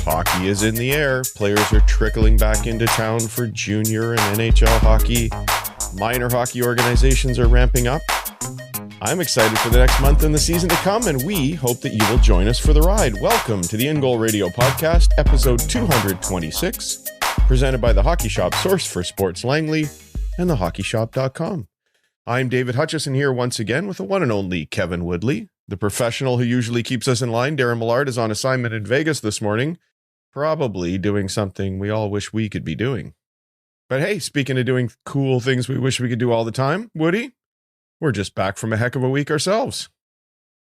Hockey is in the air. Players are trickling back into town for junior and NHL hockey. Minor hockey organizations are ramping up. I'm excited for the next month and the season to come, and we hope that you will join us for the ride. Welcome to the In Goal Radio Podcast, episode 226, presented by the Hockey Shop, source for sports Langley, and thehockeyshop.com. I'm David Hutchison here once again with the one and only Kevin Woodley. The professional who usually keeps us in line, Darren Millard, is on assignment in Vegas this morning, probably doing something we all wish we could be doing. But hey, speaking of doing cool things we wish we could do all the time, Woody, we're just back from a heck of a week ourselves.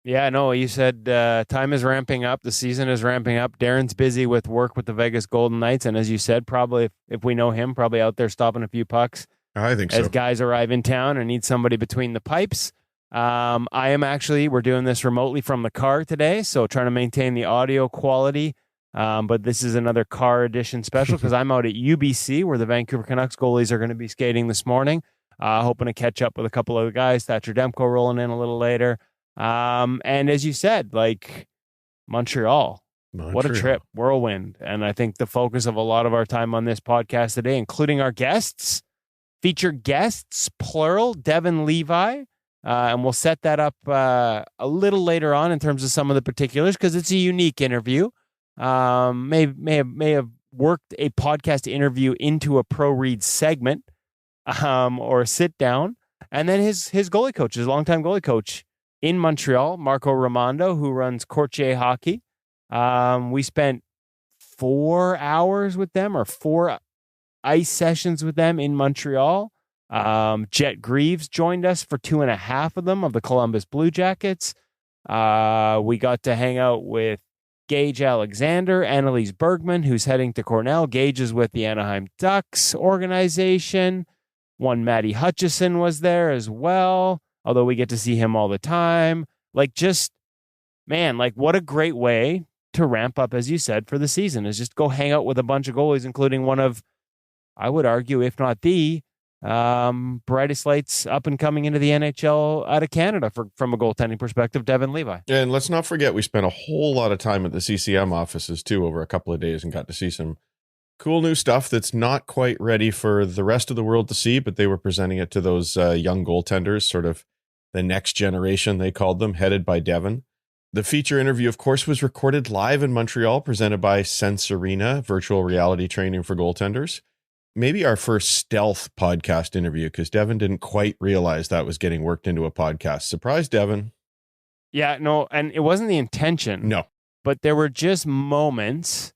Yeah, no, you said time is ramping up. The season is ramping up. Darren's busy with work with the Vegas Golden Knights. And as you said, probably if we know him, probably out there stopping a few pucks. I think so. As guys arrive in town and need somebody between the pipes. We're doing this remotely from the car today. So trying to maintain the audio quality. But this is another car edition special because I'm out at UBC where the Vancouver Canucks goalies are going to be skating this morning. Hoping to catch up with a couple of the guys. Thatcher Demko rolling in a little later. And as you said, like Montreal, what a trip, whirlwind. And I think the focus of a lot of our time on this podcast today, including our guests, featured guests, plural, Devon Levi. And we'll set that up a little later on in terms of some of the particulars because it's a unique interview. May have worked a podcast interview into a pro read segment or a sit down. And then his goalie coach, his longtime goalie coach in Montreal, Marco Raimondo, who runs Courtier Hockey. We spent 4 hours with them or 4 ice sessions with them in Montreal. Jet Greaves joined us for 2.5 of them of the Columbus Blue Jackets. We got to hang out with Gage Alexander, Annalise Bergman, who's heading to Cornell. Gage is with the Anaheim Ducks organization. One Matty Hutchison was there as well, although we get to see him all the time. What a great way to ramp up, as you said, for the season, is just go hang out with a bunch of goalies, including one of, I would argue, if not the brightest lights up and coming into the NHL out of Canada from a goaltending perspective, Devon Levi. And let's not forget, we spent a whole lot of time at the CCM offices too over a couple of days and got to see some cool new stuff that's not quite ready for the rest of the world to see, but they were presenting it to those young goaltenders, sort of the next generation, they called them, headed by Devon. The feature interview, of course, was recorded live in Montreal, presented by Sense Arena, virtual reality training for goaltenders. Maybe our first stealth podcast interview, because Devon didn't quite realize that was getting worked into a podcast. Surprise, Devon. Yeah, no, and it wasn't the intention. No. But there were just moments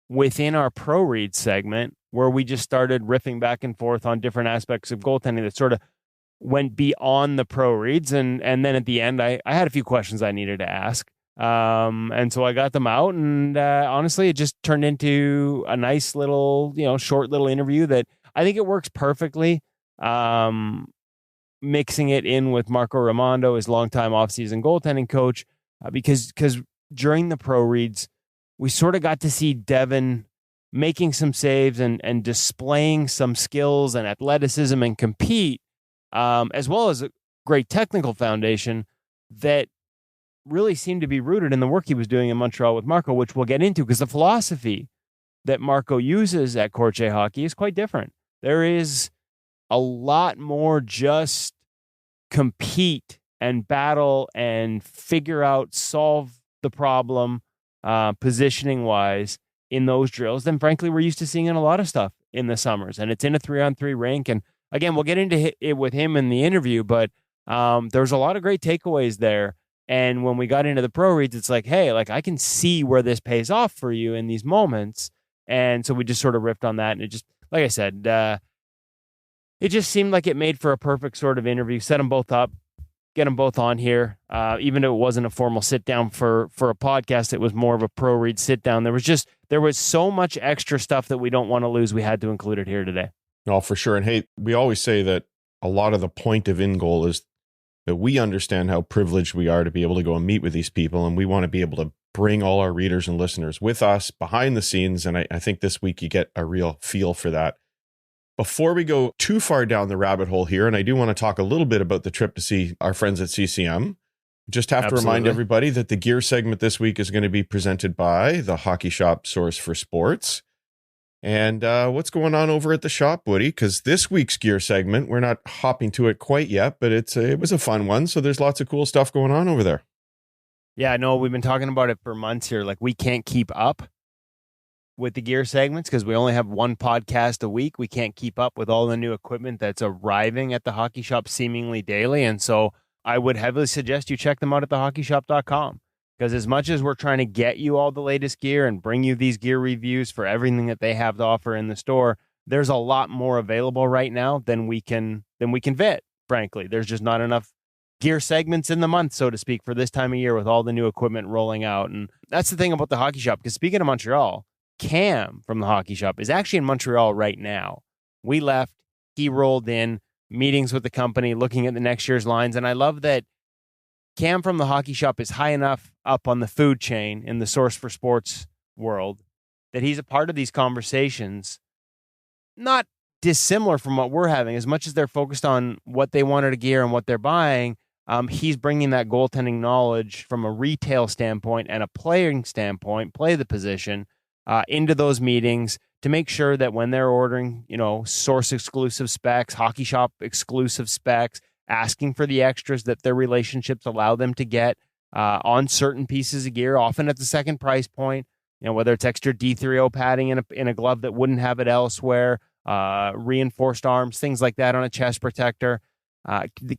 within our pro read segment where we just started riffing back and forth on different aspects of goaltending that sort of went beyond the pro reads. And then at the end, I had a few questions I needed to ask. And so I got them out, and honestly, it just turned into a nice little, short little interview that I think it works perfectly. Mixing it in with Marco Raimondo, his longtime offseason goaltending coach, because during the pro reads, we sort of got to see Devon making some saves and displaying some skills and athleticism and compete, as well as a great technical foundation that really seemed to be rooted in the work he was doing in Montreal with Marco, which we'll get into because the philosophy that Marco uses at Courtier Hockey is quite different. There is a lot more just compete and battle and figure out, solve the problem, positioning wise in those drills than frankly we're used to seeing in a lot of stuff in the summers. And it's in a 3-on-3 rink. And again, we'll get into it with him in the interview, but there's a lot of great takeaways there. And when we got into the pro reads, it's like, hey, I can see where this pays off for you in these moments. And so we just sort of riffed on that. And it just, like I said, it just seemed like it made for a perfect sort of interview. Set them both up, get them both on here. Even though it wasn't a formal sit down for a podcast, it was more of a pro read sit down. There was so much extra stuff that we don't want to lose. We had to include it here today. Oh, for sure. And hey, we always say that a lot of the point of In Goal is that we understand how privileged we are to be able to go and meet with these people. And we want to be able to bring all our readers and listeners with us behind the scenes. And I think this week you get a real feel for that. Before we go too far down the rabbit hole here, and I do want to talk a little bit about the trip to see our friends at CCM, just have to remind everybody that the gear segment this week is going to be presented by the Hockey Shop Source for Sports. And what's going on over at the shop, Woody? Because this week's gear segment, we're not hopping to it quite yet, but it was a fun one. So there's lots of cool stuff going on over there. Yeah, I know we've been talking about it for months here. Like, we can't keep up with the gear segments because we only have one podcast a week. We can't keep up with all the new equipment that's arriving at the Hockey Shop seemingly daily. And so I would heavily suggest you check them out at thehockeyshop.com. Because as much as we're trying to get you all the latest gear and bring you these gear reviews for everything that they have to offer in the store, there's a lot more available right now than we can fit, frankly. There's just not enough gear segments in the month, so to speak, for this time of year with all the new equipment rolling out. And that's the thing about the Hockey Shop, because speaking of Montreal, Cam from the Hockey Shop is actually in Montreal right now. We left, he rolled in, meetings with the company, looking at the next year's lines, and I love that Cam from the Hockey Shop is high enough up on the food chain in the Source for Sports world that he's a part of these conversations, not dissimilar from what we're having. As much as they're focused on what they wanted to gear and what they're buying, he's bringing that goaltending knowledge from a retail standpoint and a playing standpoint, play the position, into those meetings to make sure that when they're ordering, Source exclusive specs, Hockey Shop exclusive specs, asking for the extras that their relationships allow them to get on certain pieces of gear, often at the second price point, whether it's extra D3O padding in a glove that wouldn't have it elsewhere, reinforced arms, things like that on a chest protector.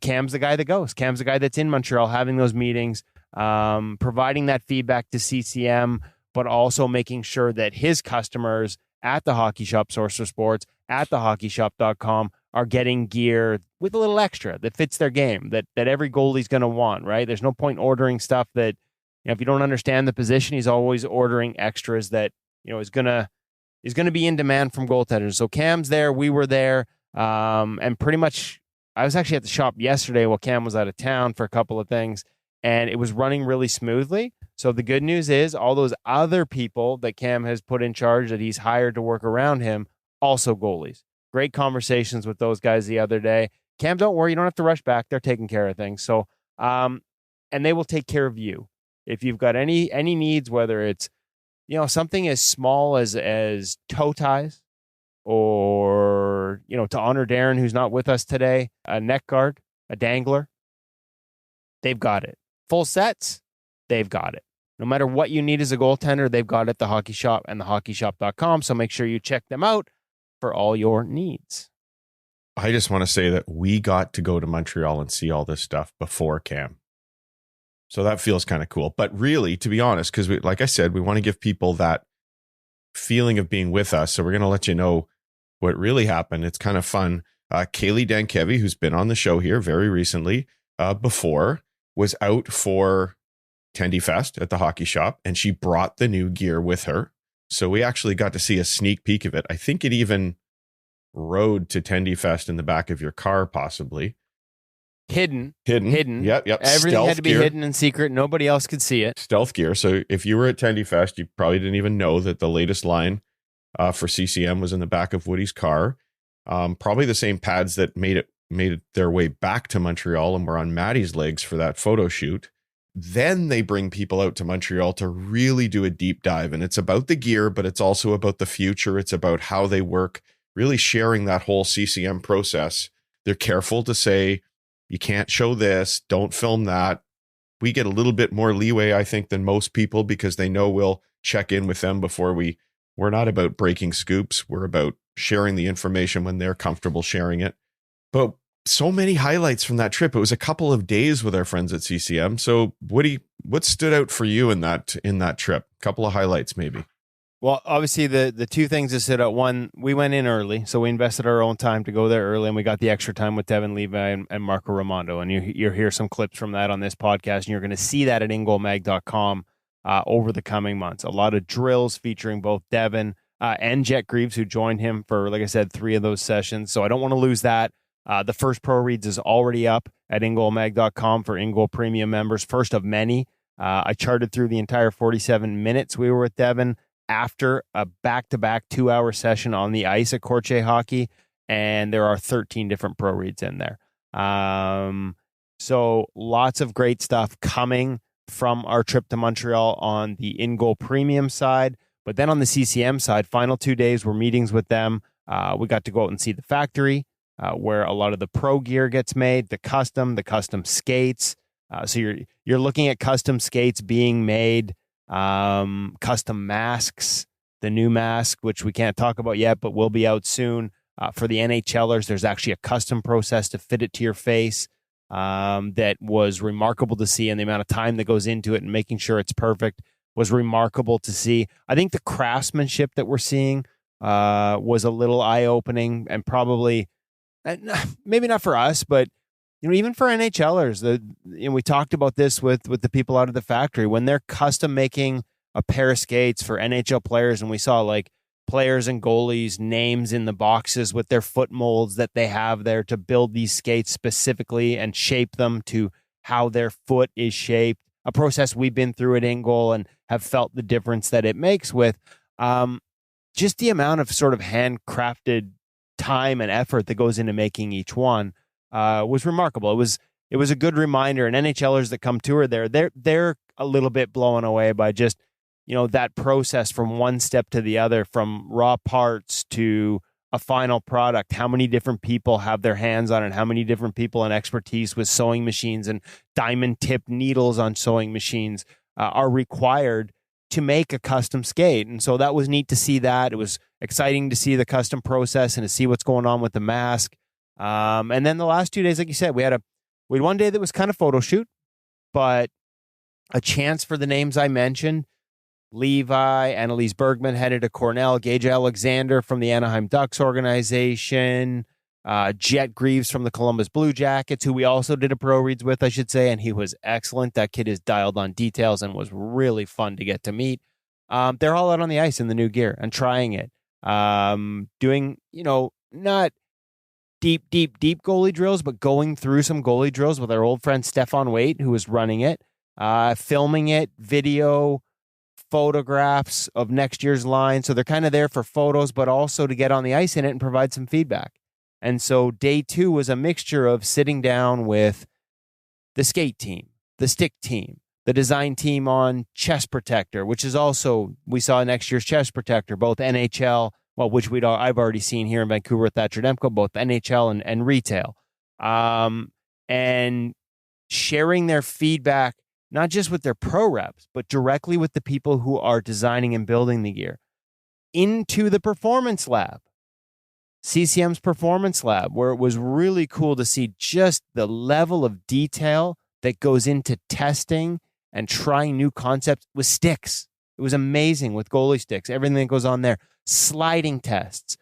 Cam's the guy that goes. Cam's the guy that's in Montreal having those meetings, providing that feedback to CCM, but also making sure that his customers at the Hockey Shop Source for Sports, at thehockeyshop.com, are getting gear with a little extra that fits their game, that every goalie's going to want, right? There's no point ordering stuff that, if you don't understand the position, he's always ordering extras that, is going to be in demand from goaltenders. So Cam's there, we were there, and pretty much I was actually at the shop yesterday while Cam was out of town for a couple of things, and it was running really smoothly. So the good news is all those other people that Cam has put in charge that he's hired to work around him, also goalies. Great conversations with those guys the other day. Cam, don't worry, you don't have to rush back. They're taking care of things. So, and they will take care of you. If you've got any needs, whether it's, something as small as toe ties, or, to honor Darren, who's not with us today, a neck guard, a dangler, they've got it. Full sets, they've got it. No matter what you need as a goaltender, they've got it at the Hockey Shop and thehockeyshop.com. So make sure you check them out for all your needs. I just want to say that we got to go to Montreal and see all this stuff before Cam. So that feels kind of cool. But really, to be honest, because like I said, we want to give people that feeling of being with us. So we're going to let you know what really happened. It's kind of fun. Kaylee Dankevi, who's been on the show here very recently, before, was out for Tendy Fest at the Hockey Shop, and she brought the new gear with her. So we actually got to see a sneak peek of it. I think it even rode to Tendy Fest in the back of your car, possibly. Hidden. Yep. Everything Stealth had to be gear. Hidden in secret. Nobody else could see it. Stealth gear. So if you were at Tendy Fest, you probably didn't even know that the latest line for CCM was in the back of Woody's car. Probably the same pads that made it their way back to Montreal and were on Maddie's legs for that photo shoot. Then they bring people out to Montreal to really do a deep dive. And it's about the gear, but it's also about the future. It's about how they work, really sharing that whole CCM process. They're careful to say, you can't show this, don't film that. We get a little bit more leeway, I think, than most people, because they know we'll check in with them before we're not about breaking scoops. We're about sharing the information when they're comfortable sharing it. But so many highlights from that trip. It was a couple of days with our friends at CCM. So Woody, what stood out for you in that trip? A couple of highlights, maybe. Well, obviously the two things that stood out. One, we went in early, so we invested our own time to go there early, and we got the extra time with Devon Levi and Marco Raimondo. And you'll hear some clips from that on this podcast, and you're going to see that at ingolmag.com over the coming months. A lot of drills featuring both Devon and Jet Greaves, who joined him for, like I said, 3 of those sessions. So I don't want to lose that. The first Pro Reads is already up at ingolmag.com for Ingol Premium members, first of many. I charted through the entire 47 minutes we were with Devon after a back-to-back 2-hour session on the ice at Corche Hockey, and there are 13 different Pro Reads in there. So lots of great stuff coming from our trip to Montreal on the in-goal premium side. But then on the CCM side, final 2 days were meetings with them. We got to go out and see the factory where a lot of the pro gear gets made, the custom skates. So you're looking at custom skates being made, custom masks, the new mask, which we can't talk about yet, but will be out soon. For the NHLers, there's actually a custom process to fit it to your face that was remarkable to see, and the amount of time that goes into it and making sure it's perfect was remarkable to see. I think the craftsmanship that we're seeing was a little eye-opening, and probably maybe not for us, but even for NHLers. We talked about this with the people out of the factory when they're custom making a pair of skates for NHL players, and we saw like players and goalies' names in the boxes with their foot molds that they have there to build these skates specifically and shape them to how their foot is shaped. A process we've been through at In-Goal and have felt the difference that it makes with just the amount of sort of handcrafted time and effort that goes into making each one was remarkable. It was a good reminder, and NHLers that come tour there, they're a little bit blown away by just that process from one step to the other, from raw parts to a final product. How many different people have their hands on it? How many different people and expertise with sewing machines and diamond tipped needles on sewing machines are required to make a custom skate? And so that was neat to see that. It was exciting to see the custom process and to see what's going on with the mask. And then the last 2 days, like you said, we had one day that was kind of photo shoot, but a chance for the names I mentioned. Levi, Annalise Bergman headed to Cornell, Gage Alexander from the Anaheim Ducks organization, Jet Greaves from the Columbus Blue Jackets, who we also did a pro reads with, I should say, and he was excellent. That kid is dialed on details and was really fun to get to meet. They're all out on the ice in the new gear and trying it, doing, not deep goalie drills, but going through some goalie drills with our old friend Stefan Waite, who was running it, filming it, video, photographs of next year's line. So they're kind of there for photos, but also to get on the ice in it and provide some feedback. And so day 2 was a mixture of sitting down with the skate team, the stick team, the design team on Chest Protector, which is also, we saw next year's Chest Protector, both NHL, which I've already seen here in Vancouver with Thatcher Demko, both NHL and retail. And sharing their feedback, not just with their pro reps, but directly with the people who are designing and building the gear, into the performance lab, CCM's performance lab, where it was really cool to see just the level of detail that goes into testing and trying new concepts with sticks. It was amazing with goalie sticks, everything that goes on there, sliding tests,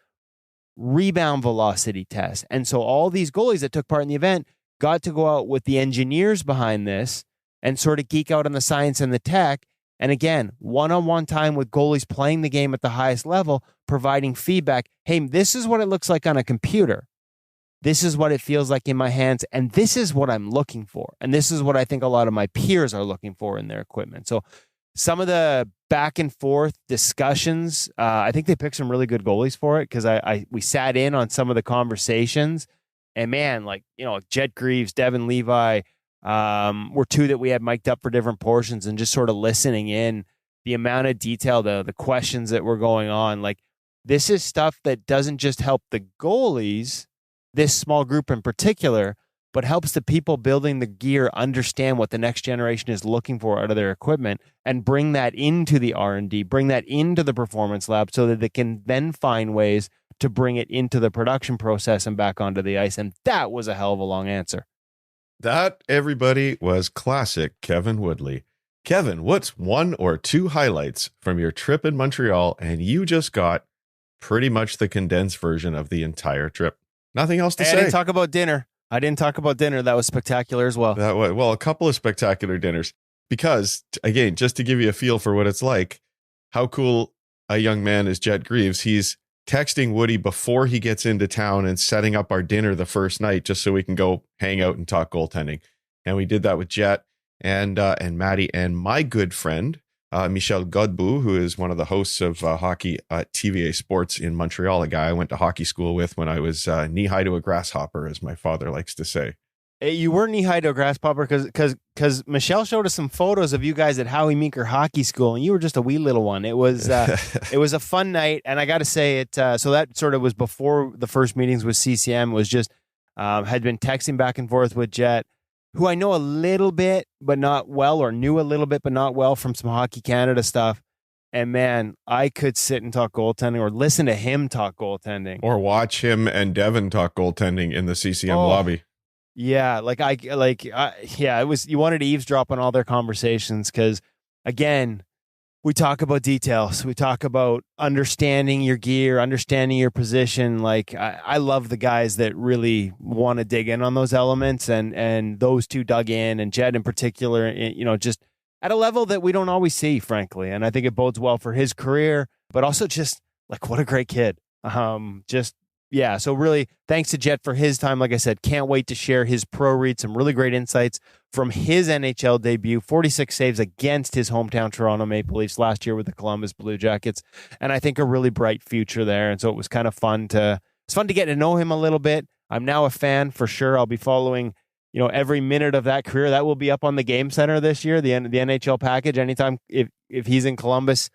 rebound velocity tests. And so all these goalies that took part in the event got to go out with the engineers behind this and sort of geek out on the science and the tech. And again, one-on-one time with goalies playing the game at the highest level, providing feedback. Hey, this is what it looks like on a computer. This is what it feels like in my hands. And this is what I'm looking for. And this is what I think a lot of my peers are looking for in their equipment. So some of the back and forth discussions, I think they picked some really good goalies for it, because we sat in on some of the conversations. And man, Jet Greaves, Devon Levi, were 2 that we had mic'd up for different portions, and just sort of listening in the amount of detail, the questions that were going on. Like, this is stuff that doesn't just help the goalies, this small group in particular, but helps the people building the gear understand what the next generation is looking for out of their equipment, and bring that into the R&D, bring that into the performance lab, so that they can then find ways to bring it into the production process and back onto the ice. And that was a hell of a long answer. That, everybody, was classic Kevin Woodley. Kevin, what's 1 or 2 highlights from your trip in Montreal? And you just got pretty much the condensed version of the entire trip. Nothing else to say. I didn't talk about dinner. That was spectacular as well. Well, a couple of spectacular dinners. Because, again, just to give you a feel for what it's like, how cool a young man is Jet Greaves. He's texting Woody before he gets into town and setting up our dinner the first night, just so we can go hang out and talk goaltending. And we did that with Jet and Maddie and my good friend, Michel Godbout, who is one of the hosts of hockey at TVA Sports in Montreal, a guy I went to hockey school with when I was knee high to a grasshopper, as my father likes to say. You were knee-high to a grasshopper because Michelle showed us some photos of you guys at Howie Meeker Hockey School, and you were just a wee little one. It was it was a fun night, and I got to say it. So that sort of was before the first meetings with CCM. It was just had been texting back and forth with Jet, who I know a little bit but not well, or knew a little bit but not well from some Hockey Canada stuff. And man, I could sit and talk goaltending, or listen to him talk goaltending, or watch him and Devon talk goaltending in the CCM lobby. Yeah, it was, you wanted to eavesdrop on all their conversations because, again, we talk about details. We talk about understanding your gear, understanding your position. Like, I love the guys that really want to dig in on those elements, and those two dug in, and Jed in particular, just at a level that we don't always see, frankly. And I think it bodes well for his career, but also just like, what a great kid. Yeah, so really, thanks to Jet for his time. Like I said, can't wait to share his pro read, some really great insights from his NHL debut, 46 saves against his hometown Toronto Maple Leafs last year with the Columbus Blue Jackets, and I think a really bright future there. And so it was kind of fun to get to know him a little bit. I'm now a fan for sure. I'll be following, every minute of that career. That will be up on the Game Center this year, the NHL package. Anytime if he's in Columbus,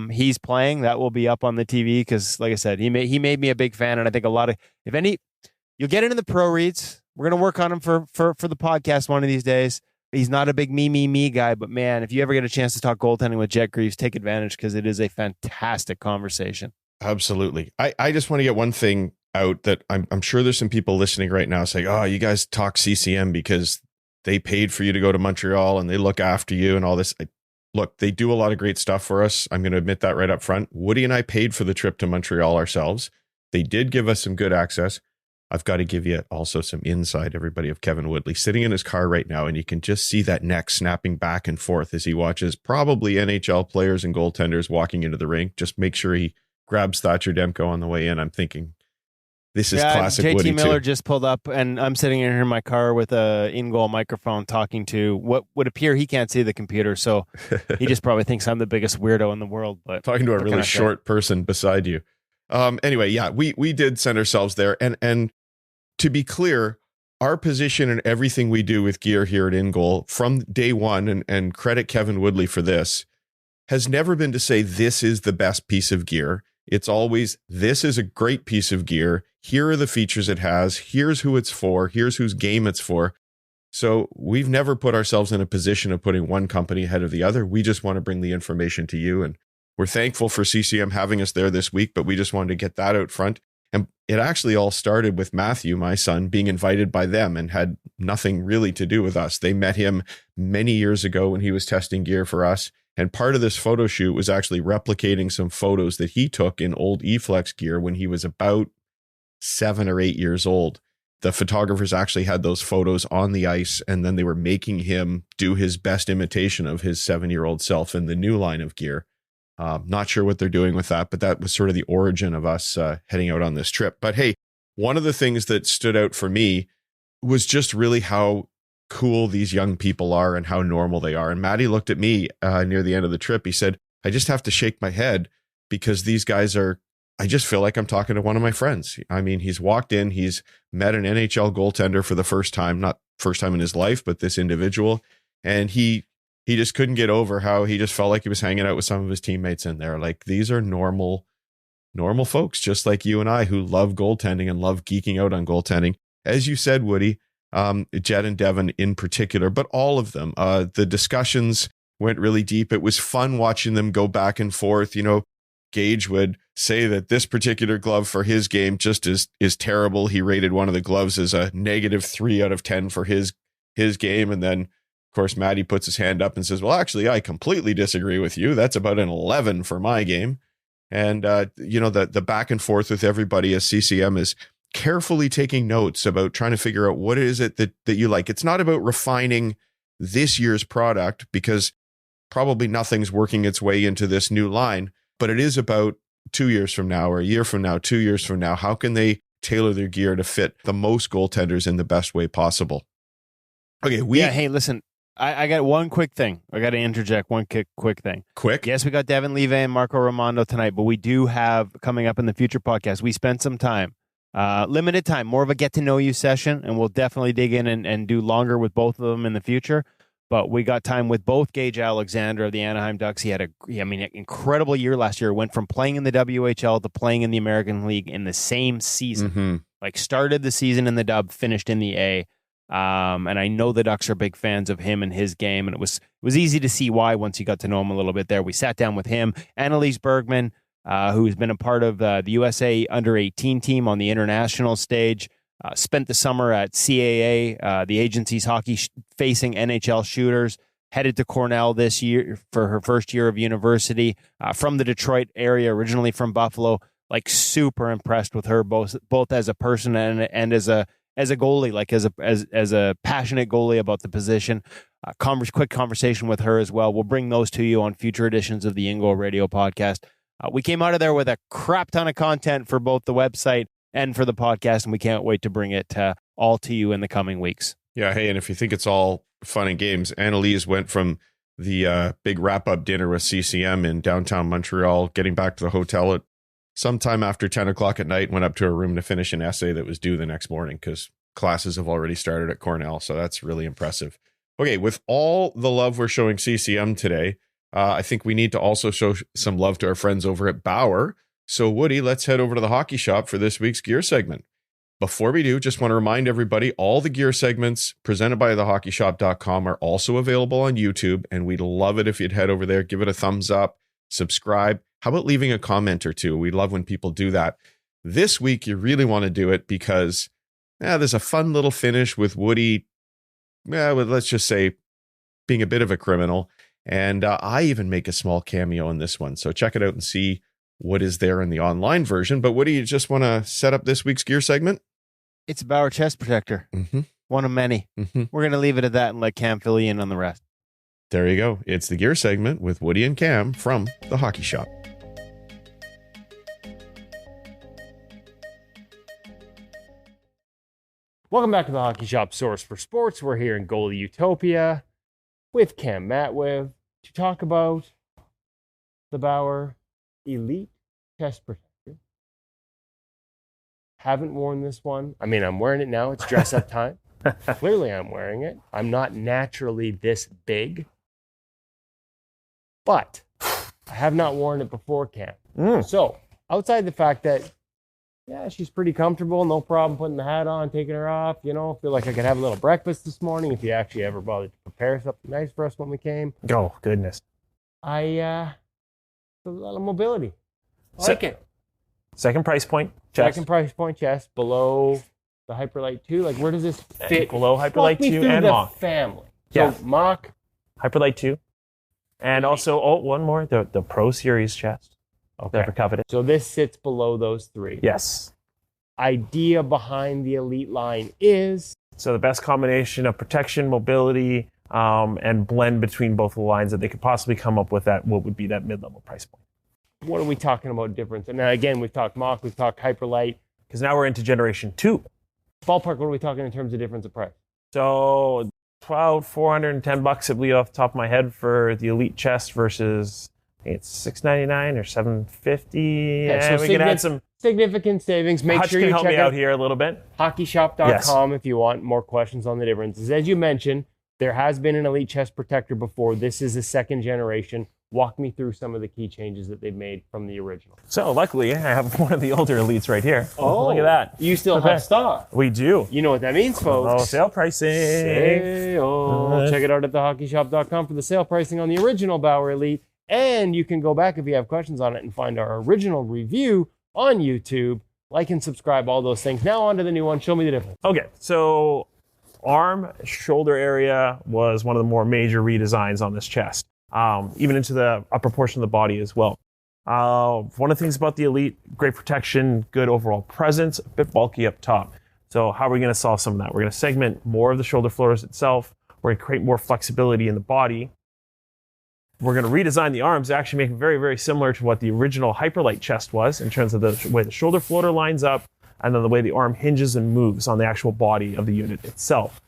he's playing, that will be up on the TV, because like I said, he made me a big fan. And I think a lot of, you'll get into the pro reads. We're going to work on him for the podcast one of these days. He's not a big me guy, but man, if you ever get a chance to talk goaltending with Jet Greaves, take advantage, because it is a fantastic conversation. Absolutely. I just want to get one thing out that I'm sure there's some people listening right now saying, oh, you guys talk CCM because they paid for you to go to Montreal and they look after you and all this. Look, they do a lot of great stuff for us. I'm going to admit that right up front. Woody and I paid for the trip to Montreal ourselves. They did give us some good access. I've got to give you also some insight, everybody, of Kevin Woodley sitting in his car right now, and you can just see that neck snapping back and forth as he watches probably NHL players and goaltenders walking into the rink. Just make sure he grabs Thatcher Demko on the way in. I'm thinking, this is classic JT Woody Miller too. just pulled up, and I'm sitting in here in my car with a in-goal microphone talking to what would appear he can't see the computer, so he just probably thinks I'm the biggest weirdo in the world. But talking to a really short person beside you. Anyway, yeah, we did send ourselves there, and to be clear, our position and everything we do with gear here at In Goal from day one, and credit Kevin Woodley for this, has never been to say this is the best piece of gear. It's always, this is a great piece of gear. Here are the features it has. Here's who it's for. Here's whose game it's for. So we've never put ourselves in a position of putting one company ahead of the other. We just want to bring the information to you. And we're thankful for CCM having us there this week, but we just wanted to get that out front. And it actually all started with Matthew, my son, being invited by them and had nothing really to do with us. They met him many years ago when he was testing gear for us. And part of this photo shoot was actually replicating some photos that he took in old eFlex gear when he was about 7 or 8 years old. The photographers actually had those photos on the ice, and then they were making him do his best imitation of his 7-year-old self in the new line of gear. Not sure what they're doing with that, but that was sort of the origin of us heading out on this trip. But hey, one of the things that stood out for me was just really how cool these young people are and how normal they are. And Maddie looked at me near the end of the trip. He said, I just have to shake my head because these guys are, I just feel like I'm talking to one of my friends. I mean, he's walked in, he's met an NHL goaltender for the first time, not first time in his life, but this individual. And he just couldn't get over how he just felt like he was hanging out with some of his teammates in there. Like, these are normal folks, just like you and I, who love goaltending and love geeking out on goaltending. As you said, Woody, Jet and Devon in particular, but all of them, the discussions went really deep. It was fun watching them go back and forth. Gage would say that this particular glove for his game just is terrible. He rated one of the gloves as a -3 out of 10 for his game. And then, of course, Matty puts his hand up and says, well, actually, I completely disagree with you. That's about an 11 for my game. And, the back and forth with everybody as CCM is carefully taking notes about trying to figure out what is it that you like. It's not about refining this year's product, because probably nothing's working its way into this new line, but it is about 2 years from now, or a year from now, 2 years from now, how can they tailor their gear to fit the most goaltenders in the best way possible? Okay. Hey, listen, I got one quick thing. I got to interject one quick thing. Quick? Yes, we got Devon Levi and Marco Raimondo tonight, but we do have coming up in the future podcast. We spent some time limited time, more of a get-to-know-you session, and we'll definitely dig in and do longer with both of them in the future. But we got time with both. Gage Alexander of the Anaheim Ducks. He had an incredible year last year. Went from playing in the WHL to playing in the American League in the same season. Mm-hmm. Like started the season in the Dub, finished in the A. And I know the Ducks are big fans of him and his game, and it was easy to see why once you got to know him a little bit there. We sat down with him, Annalise Bergman, who's been a part of the USA under-18 team on the international stage, spent the summer at CAA, the agency's hockey-facing NHL shooters, headed to Cornell this year for her first year of university, from the Detroit area, originally from Buffalo. Like super impressed with her, both as a person and as a goalie, like as a passionate goalie about the position. Quick conversation with her as well. We'll bring those to you on future editions of the Ingo Radio podcast. We came out of there with a crap ton of content for both the website and for the podcast, and we can't wait to bring it all to you in the coming weeks. Yeah, hey, and if you think it's all fun and games, Annalise went from the big wrap-up dinner with CCM in downtown Montreal, getting back to the hotel at sometime after 10 o'clock at night, went up to her room to finish an essay that was due the next morning because classes have already started at Cornell. So that's really impressive. Okay, with all the love we're showing CCM today, I think we need to also show some love to our friends over at Bauer. So Woody, let's head over to the hockey shop for this week's gear segment. Before we do, just want to remind everybody, all the gear segments presented by thehockeyshop.com are also available on YouTube, and we'd love it if you'd head over there, give it a thumbs up, subscribe. How about leaving a comment or two? We love when people do that. This week, you really want to do it because there's a fun little finish with Woody, let's just say, being a bit of a criminal. And I even make a small cameo in this one. So check it out and see what is there in the online version. But Woody, you just want to set up this week's gear segment? It's a Bauer Chest Protector. Mm-hmm. One of many. Mm-hmm. We're going to leave it at that and let Cam fill you in on the rest. There you go. It's the gear segment with Woody and Cam from the Hockey Shop. Welcome back to the Hockey Shop Source for Sports. We're here in Goalie Utopia with Cam Matwiv to talk about the Bauer Elite Chest Protector. Haven't worn this one. I mean, I'm wearing it now. It's dress-up time. Clearly, I'm wearing it. I'm not naturally this big, but I have not worn it before, Cam. So, outside the fact that she's pretty comfortable. No problem putting the hat on, taking her off. Feel like I could have a little breakfast this morning if you actually ever bothered to prepare something nice for us when we came. Oh, goodness. A lot of mobility. I like it. Second price point chest. Second price point chest below the Hyperlite 2. Like, where does this fit? Below Hyperlite 2 and Mach. Family. Yeah. So, Mach. Hyperlite 2. And also, one more, the Pro Series chest. Okay. Never coveted. So this sits below those three. Yes. Idea behind the Elite line is? So the best combination of protection, mobility, and blend between both the lines that they could possibly come up with at what would be that mid-level price point. What are we talking about difference? And now, again, we've talked Mach, we've talked Hyperlite. Because now we're into Generation 2. Ballpark, what are we talking in terms of difference of price? So about $410, I believe, off the top of my head for the Elite chest versus... It's $6.99 or $7.50. Okay, so we can add some significant savings. Make Hutch sure can you help check me out here a little bit. Hockeyshop.com if you want more questions on the differences. As you mentioned, there has been an Elite Chest Protector before. This is a second generation. Walk me through some of the key changes that they've made from the original. So luckily, I have one of the older Elites right here. Oh, look at that. You still have stock. We do. You know what that means, folks. Oh, sale pricing. Check it out at thehockeyshop.com for the sale pricing on the original Bauer Elite. And you can go back if you have questions on it and find our original review on YouTube. Like and subscribe, all those things. Now on to the new one. Show me the difference. Okay, so arm, shoulder area was one of the more major redesigns on this chest, even into the upper portion of the body as well. One of the things about the Elite, great protection, good overall presence, a bit bulky up top. So how are we going to solve some of that? We're going to segment more of the shoulder floors itself. We're going to create more flexibility in the body. We're going to redesign the arms, actually make it very, very similar to what the original Hyperlite chest was in terms of the way the shoulder floater lines up and then the way the arm hinges and moves on the actual body of the unit itself.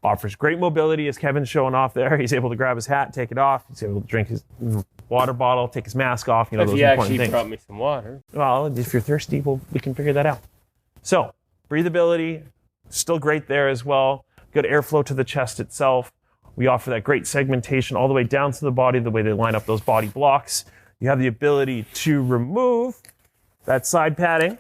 Offers great mobility, as Kevin's showing off there. He's able to grab his hat, take it off. He's able to drink his water bottle, take his mask off. If he actually brought me some water. Well, if you're thirsty, we can figure that out. So breathability, still great there as well. Good airflow to the chest itself. We offer that great segmentation all the way down to the body, the way they line up those body blocks. You have the ability to remove that side padding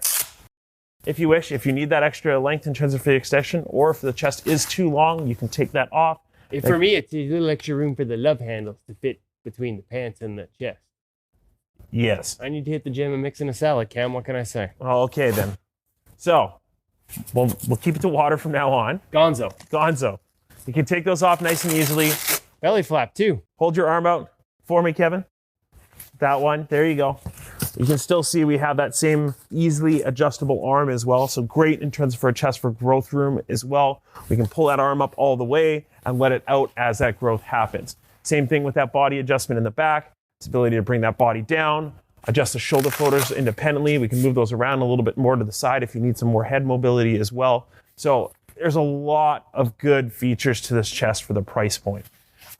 if you wish, if you need that extra length in terms of the extension, or if the chest is too long, you can take that off. For me, it's a little extra room for the love handles to fit between the pants and the chest. Yes. I need to hit the gym and mix in a salad, Cam. What can I say? Oh, okay then. So we'll keep it to water from now on. Gonzo. You can take those off nice and easily. Belly flap, too. Hold your arm out for me, Kevin. That one. There you go. You can still see we have that same easily adjustable arm as well. So great in terms for a chest for growth room as well. We can pull that arm up all the way and let it out as that growth happens. Same thing with that body adjustment in the back. Its ability to bring that body down, adjust the shoulder floaters independently. We can move those around a little bit more to the side if you need some more head mobility as well. So there's a lot of good features to this chest for the price point.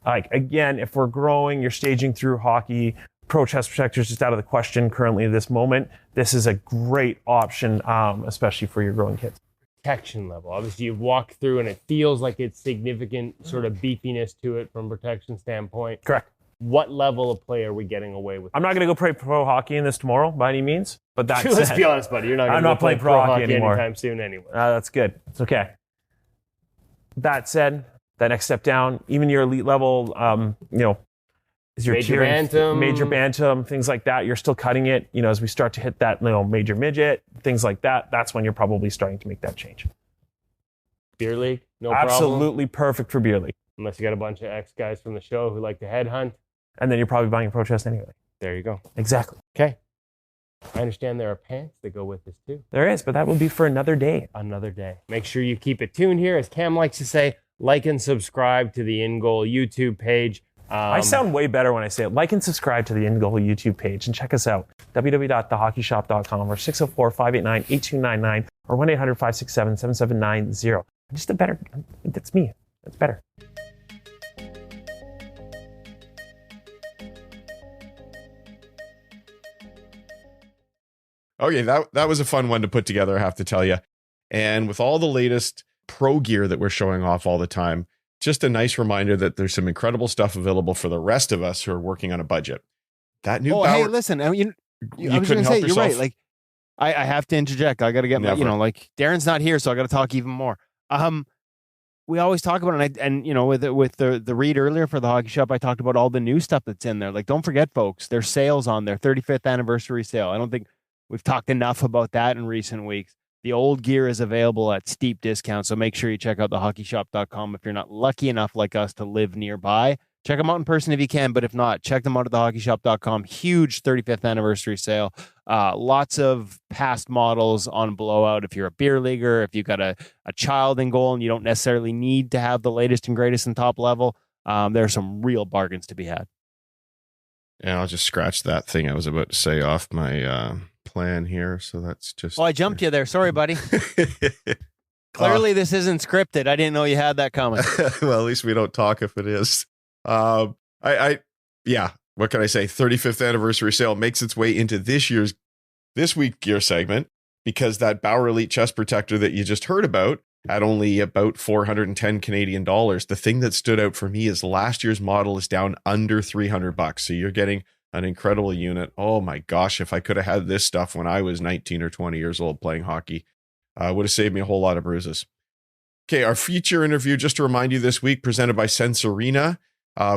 Like, again, if we're growing, you're staging through hockey, Pro Chest Protector is just out of the question currently at this moment. This is a great option, especially for your growing kids. Protection level. Obviously, you walk through and it feels like it's significant sort of beefiness to it from a protection standpoint. Correct. What level of play are we getting away with? I'm not going to go play pro hockey in this tomorrow by any means, but that said, let's be honest, buddy. You're not going to play pro hockey anymore anytime soon anyway. That's good. It's okay. That said, that next step down, even your elite level, is your major bantam, things like that. You're still cutting it. As we start to hit that, major midget, things like that. That's when you're probably starting to make that change. Beer league, no problem. Absolutely perfect for beer league. Unless you got a bunch of ex-guys from the show who like to headhunt. And then you're probably buying a pro chest anyway. There you go. Exactly. Okay. I understand there are pants that go with this too. There is, but that will be for another day. Another day. Make sure you keep it tuned here. As Cam likes to say, like and subscribe to the In Goal YouTube page. I sound way better when I say it. Like and subscribe to the In Goal YouTube page and check us out. www.thehockeyshop.com or 604-589-8299 or 1-800-567-7790. Just a better, that's me. That's better. Okay, that was a fun one to put together, I have to tell you. And with all the latest pro gear that we're showing off all the time, just a nice reminder that there's some incredible stuff available for the rest of us who are working on a budget. That new hey, listen, I was going to say, you're right. Like, I have to interject. I got to get my, Darren's not here, so I got to talk even more. We always talk about it, and with the read earlier for the Hockey Shop, I talked about all the new stuff that's in there. Like, don't forget, folks, there's sales on their 35th anniversary sale. I don't think we've talked enough about that in recent weeks. The old gear is available at steep discounts, so make sure you check out thehockeyshop.com if you're not lucky enough like us to live nearby. Check them out in person if you can, but if not, check them out at thehockeyshop.com. Huge 35th anniversary sale. Lots of past models on blowout. If you're a beer leaguer, if you've got a child in goal and you don't necessarily need to have the latest and greatest and top level, there are some real bargains to be had. And I'll just scratch that thing I was about to say off my plan here. So that's just... Oh, I jumped you there. Sorry, buddy. Clearly, this isn't scripted. I didn't know you had that coming. Well, at least we don't talk if it is. What can I say? 35th anniversary sale makes its way into this week gear segment because that Bauer Elite Chest Protector that you just heard about at only about 410 Canadian dollars. The thing that stood out for me is last year's model is down under $300. So you're getting an incredible unit. Oh my gosh, if I could have had this stuff when I was 19 or 20 years old playing hockey, would have saved me a whole lot of bruises. Okay, our feature interview, just to remind you this week, presented by Sensorina,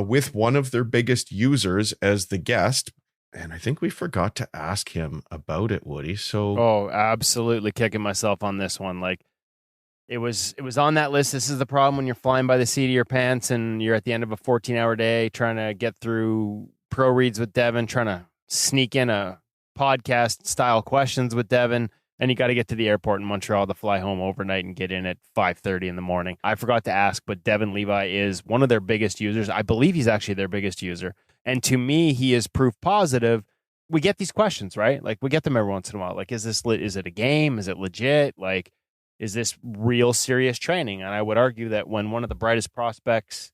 with one of their biggest users as the guest. And I think we forgot to ask him about it, Woody. So, oh, absolutely kicking myself on this one. Like, it was on that list. This is the problem when you're flying by the seat of your pants and you're at the end of a 14-hour day trying to get through pro reads with Devon, trying to sneak in a podcast style questions with Devon, and you got to get to the airport in Montreal to fly home overnight and get in at 5:30 in the morning. I forgot to ask, but Devon Levi is one of their biggest users. I believe he's actually their biggest user. And to me, he is proof positive. We get these questions, right? Like, we get them every once in a while. Like, is it a game? Is it legit? Like, is this real serious training? And I would argue that when one of the brightest prospects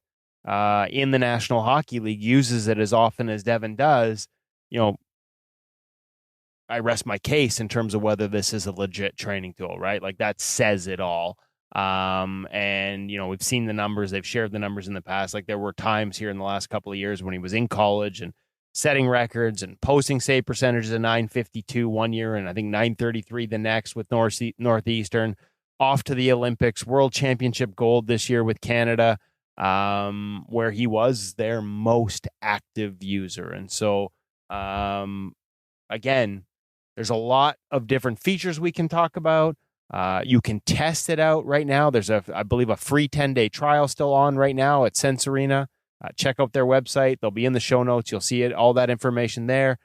in the National Hockey League uses it as often as Devon does, I rest my case in terms of whether this is a legit training tool, right? Like that says it all. And we've seen the numbers, they've shared the numbers in the past. Like there were times here in the last couple of years when he was in college and setting records and posting save percentages of 952 one year and I think 933 the next with Northeastern, off to the Olympics, World Championship gold this year with Canada, where he was their most active user. And so again, there's a lot of different features we can talk about. You can test it out right now. There's I believe a free 10-day trial still on right now at Sense Arena. Check out their website. They'll be in the show notes. You'll see it, all that information there.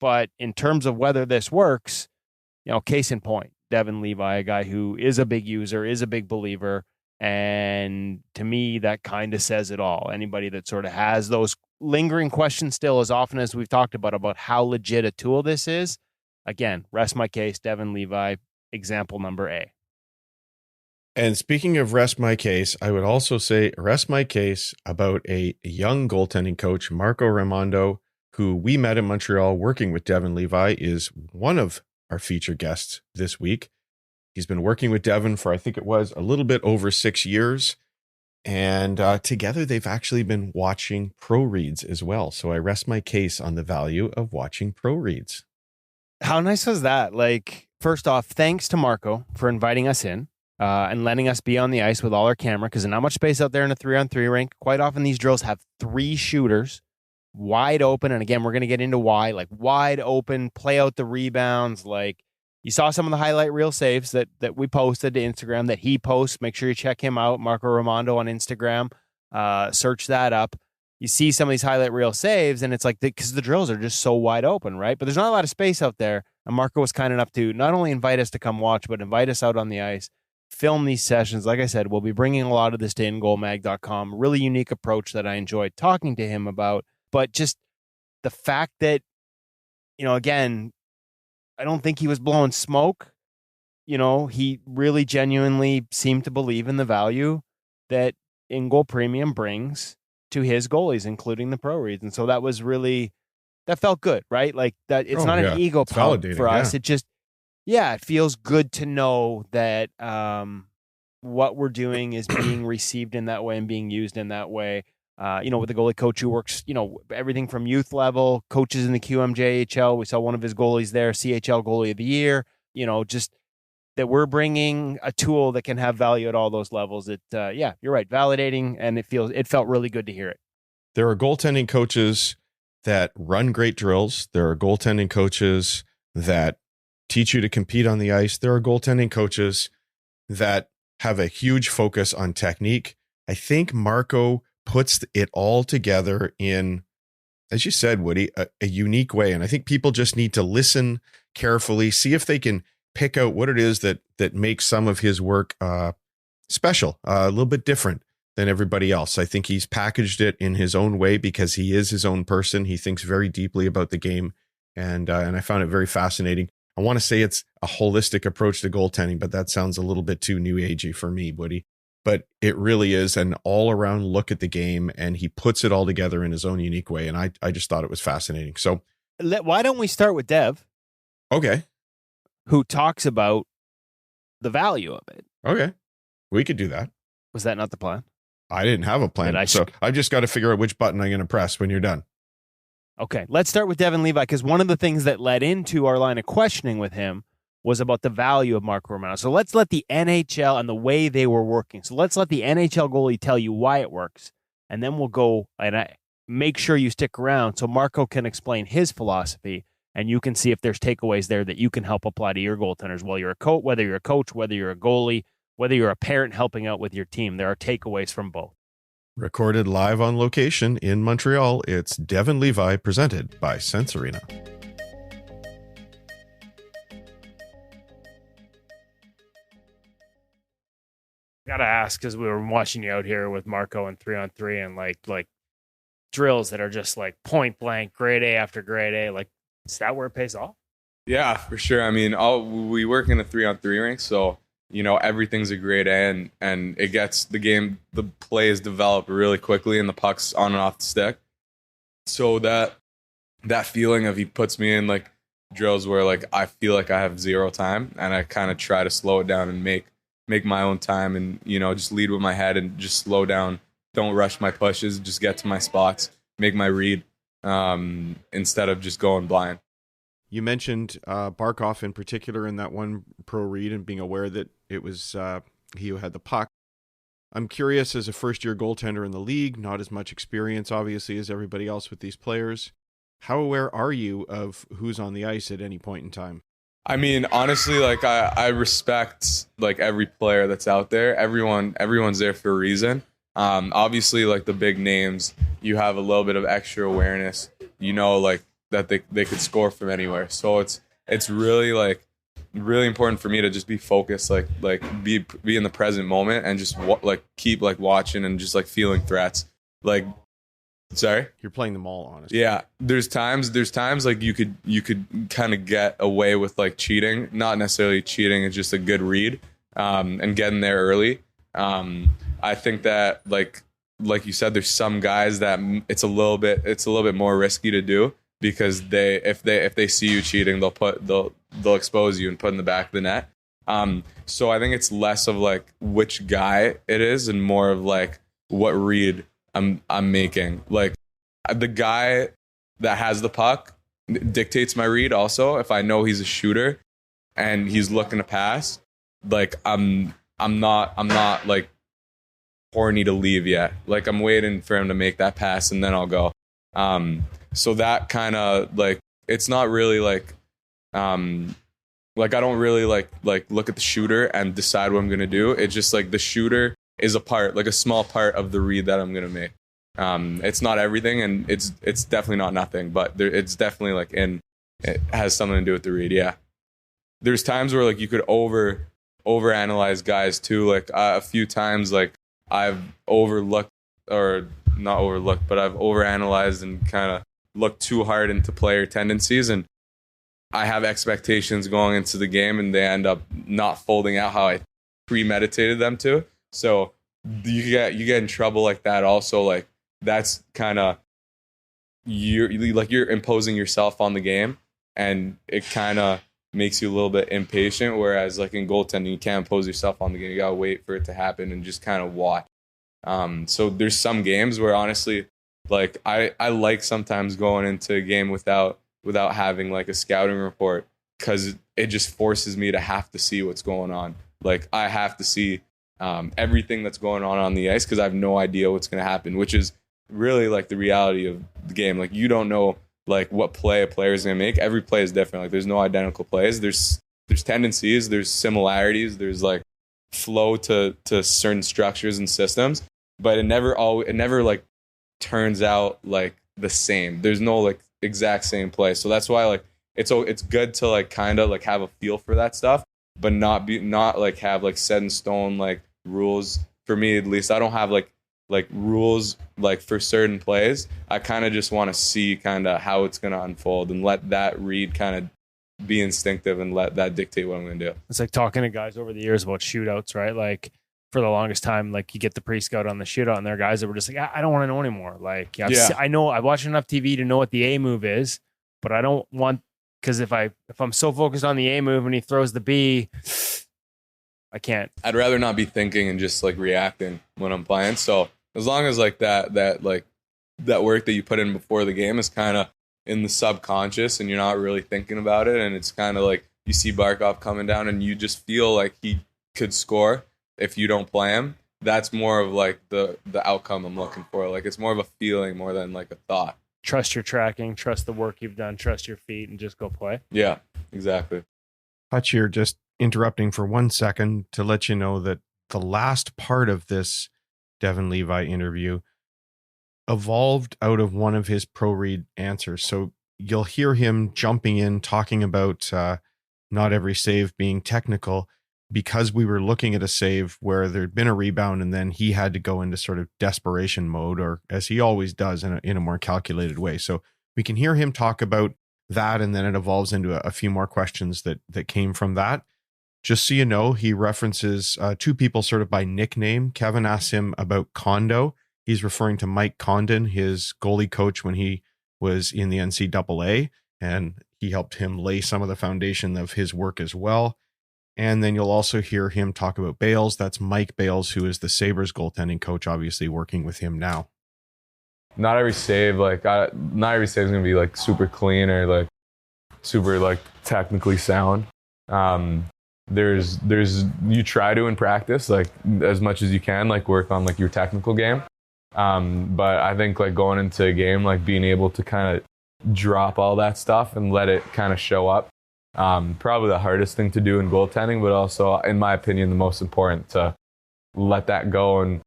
But in terms of whether this works, case in point, Devon Levi, a guy who is a big user, is a big believer. And to me, that kind of says it all. Anybody that sort of has those lingering questions still, as often as we've talked about how legit a tool this is, again, rest my case, Devon Levi, example number A. And speaking of rest my case, I would also say rest my case about a young goaltending coach, Marco Raimondo, who we met in Montreal working with Devon Levi, is one of our featured guests this week. He's been working with Devon for, I think it was a little bit over 6 years. And together they've actually been watching pro reads as well. So I rest my case on the value of watching pro reads. How nice was that? Like, first off, thanks to Marco for inviting us in and letting us be on the ice with all our camera, because there's not much space out there in a 3-on-3 rink. Quite often these drills have 3 shooters wide open. And again, we're going to get into why, like wide open, play out the rebounds. Like you saw some of the highlight reel saves that we posted to Instagram that he posts. Make sure you check him out, Marco Raimondo on Instagram. Search that up. You see some of these highlight reel saves, and it's like because the drills are just so wide open, right? But there's not a lot of space out there. And Marco was kind enough to not only invite us to come watch, but invite us out on the ice, film these sessions. Like I said, we'll be bringing a lot of this to ingoalmag.com. Really unique approach that I enjoyed talking to him about. But just the fact that, again, I don't think he was blowing smoke. He really genuinely seemed to believe in the value that In-Goal Premium brings to his goalies, including the pro reads. And so that felt good, right? Like that, it's not an ego pump for us. It just, it feels good to know that what we're doing is being received in that way and being used in that way. With the goalie coach who works, everything from youth level, coaches in the QMJHL. We saw one of his goalies there, CHL Goalie of the Year. Just that we're bringing a tool that can have value at all those levels. You're right, validating, and it felt really good to hear it. There are goaltending coaches that run great drills. There are goaltending coaches that teach you to compete on the ice. There are goaltending coaches that have a huge focus on technique. I think Marco puts it all together in, as you said, Woody, a unique way. And I think people just need to listen carefully, see if they can pick out what it is that makes some of his work special, a little bit different than everybody else. I think he's packaged it in his own way because he is his own person. He thinks very deeply about the game. And I found it very fascinating. I want to say it's a holistic approach to goaltending, but that sounds a little bit too new agey for me, Woody. But it really is an all-around look at the game, and he puts it all together in his own unique way. And I just thought it was fascinating. So why don't we start with Dev? Okay. Who talks about the value of it. Okay. We could do that. Was that not the plan? I didn't have a plan. So I've just got to figure out which button I'm going to press when you're done. Okay. Let's start with Devon Levi, because one of the things that led into our line of questioning with him was about the value of Marco Raimondo. So let's let the NHL and the way they were working. So let's let the NHL goalie tell you why it works. And then we'll go and make sure you stick around so Marco can explain his philosophy, and you can see if there's takeaways there that you can help apply to your goaltenders. Whether you're a coach, whether you're a goalie, whether you're a parent helping out with your team, there are takeaways from both. Recorded live on location in Montreal, it's Devon Levi presented by Sense Arena. Gotta ask, because we were watching you out here with Marco in 3-on-3 and like drills that are just like point blank, grade A after grade A. Like, is that where it pays off? Yeah, for sure. I mean, we work in a 3-on-3 rink, so everything's a grade A, and it gets the play is developed really quickly, and the puck's on and off the stick. So that feeling of he puts me in like drills where like I feel like I have zero time, and I kind of try to slow it down and make my own time, and just lead with my head and just slow down. Don't rush my pushes. Just get to my spots, make my read, instead of just going blind. You mentioned Barkov in particular in that one pro read and being aware that it was he who had the puck. I'm curious, as a first-year goaltender in the league, not as much experience, obviously, as everybody else with these players. How aware are you of who's on the ice at any point in time? I mean, honestly, like I respect like every player that's out there. Everyone's there for a reason. Obviously, like the big names, you have a little bit of extra awareness. Like that they could score from anywhere. So it's really really important for me to just be focused, like be in the present moment, and just keep like watching and just like feeling threats. Like, sorry, you're playing them all, honestly. Yeah, there's times like you could kind of get away with like cheating, not necessarily cheating. It's just a good read, and getting there early. I think that like you said, there's some guys that it's a little bit more risky to do, because if they see you cheating, they'll expose you and put in the back of the net. So I think it's less of like which guy it is and more of like what read I'm making. Like the guy that has the puck dictates my read also. If I know he's a shooter and he's looking to pass, like I'm not like horny to leave yet. Like I'm waiting for him to make that pass and then I'll go. So that kind of like, it's not really like I don't really like look at the shooter and decide what I'm gonna do. It's just like the shooter is a small part of the read that I'm gonna make. It's not everything, and it's definitely not nothing, but it's definitely like it has something to do with the read. Yeah, there's times where like you could over analyze guys too. Like a few times, like I've overlooked, or not overlooked, but I've overanalyzed and kind of looked too hard into player tendencies, and I have expectations going into the game, and they end up not folding out how I premeditated them to. So you get in trouble like that. Also, like that's kind of you're imposing yourself on the game, and it kind of makes you a little bit impatient. Whereas like in goaltending, you can't impose yourself on the game. You gotta wait for it to happen and just kind of watch. So there's some games where honestly, like I like sometimes going into a game without having like a scouting report, because it just forces me to have to see what's going on. Like I have to see everything that's going on the ice, because I have no idea what's going to happen, which is really like the reality of the game. Like you don't know like what play a player is going to make. Every play is different. Like there's no identical plays. There's tendencies, there's similarities, there's like flow to certain structures and systems, but it never like turns out like the same. There's no like exact same play. So that's why like it's good to like kind of like have a feel for that stuff, but not like have like set in stone like rules. For me at least, I don't have like rules like for certain plays. I kind of just want to see kind of how it's going to unfold and let that read kind of be instinctive and let that dictate what I'm going to do. It's like talking to guys over the years about shootouts, right? Like for the longest time, like you get the pre-scout on the shootout, and there are guys that were just like, I don't want to know anymore. Like, I know I watch enough TV to know what the A move is, but I don't want, because if I'm so focused on the A move and he throws the B, I can't. I'd rather not be thinking and just like reacting when I'm playing. So as long as like that work that you put in before the game is kind of in the subconscious and you're not really thinking about it, and it's kind of like you see Barkov coming down and you just feel like he could score if you don't play him, that's more of like the outcome I'm looking for. Like it's more of a feeling more than like a thought. Trust your tracking, trust the work you've done, trust your feet, and just go play. Yeah, exactly. Hutch here, just interrupting for 1 second to let you know that the last part of this Devon Levi interview evolved out of one of his pro read answers. So you'll hear him jumping in, talking about not every save being technical, because we were looking at a save where there'd been a rebound and then he had to go into sort of desperation mode, or as he always does in a more calculated way. So we can hear him talk about that, and then it evolves into a few more questions that came from that. Just so you know, he references two people sort of by nickname. Kevin asks him about Kondo. He's referring to Mike Condon, his goalie coach when he was in the NCAA. and he helped him lay some of the foundation of his work as well. And then you'll also hear him talk about Bales. That's Mike Bales, who is the Sabres goaltending coach, obviously working with him now. Not every save is gonna be like super clean or like super like technically sound. There's you try to in practice like as much as you can like work on like your technical game. But I think like going into a game, like being able to kind of drop all that stuff and let it kind of show up. Probably the hardest thing to do in goaltending, but also, in my opinion, the most important to let that go. And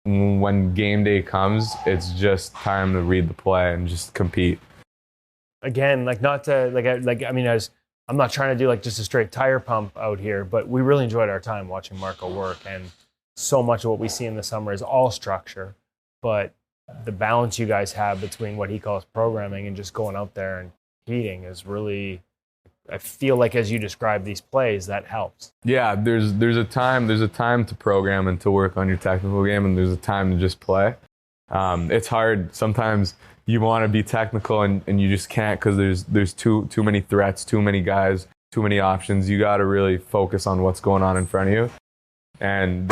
when game day comes, it's just time to read the play and just compete. Again, like not to I mean, I'm not trying to do like just a straight tire pump out here, but we really enjoyed our time watching Marco work, and so much of what we see in the summer is all structure, but the balance you guys have between what he calls programming and just going out there and competing is really. I feel like as you describe these plays, that helps. Yeah, there's a time to program and to work on your technical game, and there's a time to just play. It's hard. Sometimes you want to be technical and you just can't because there's too many threats, too many guys, too many options. You got to really focus on what's going on in front of you. And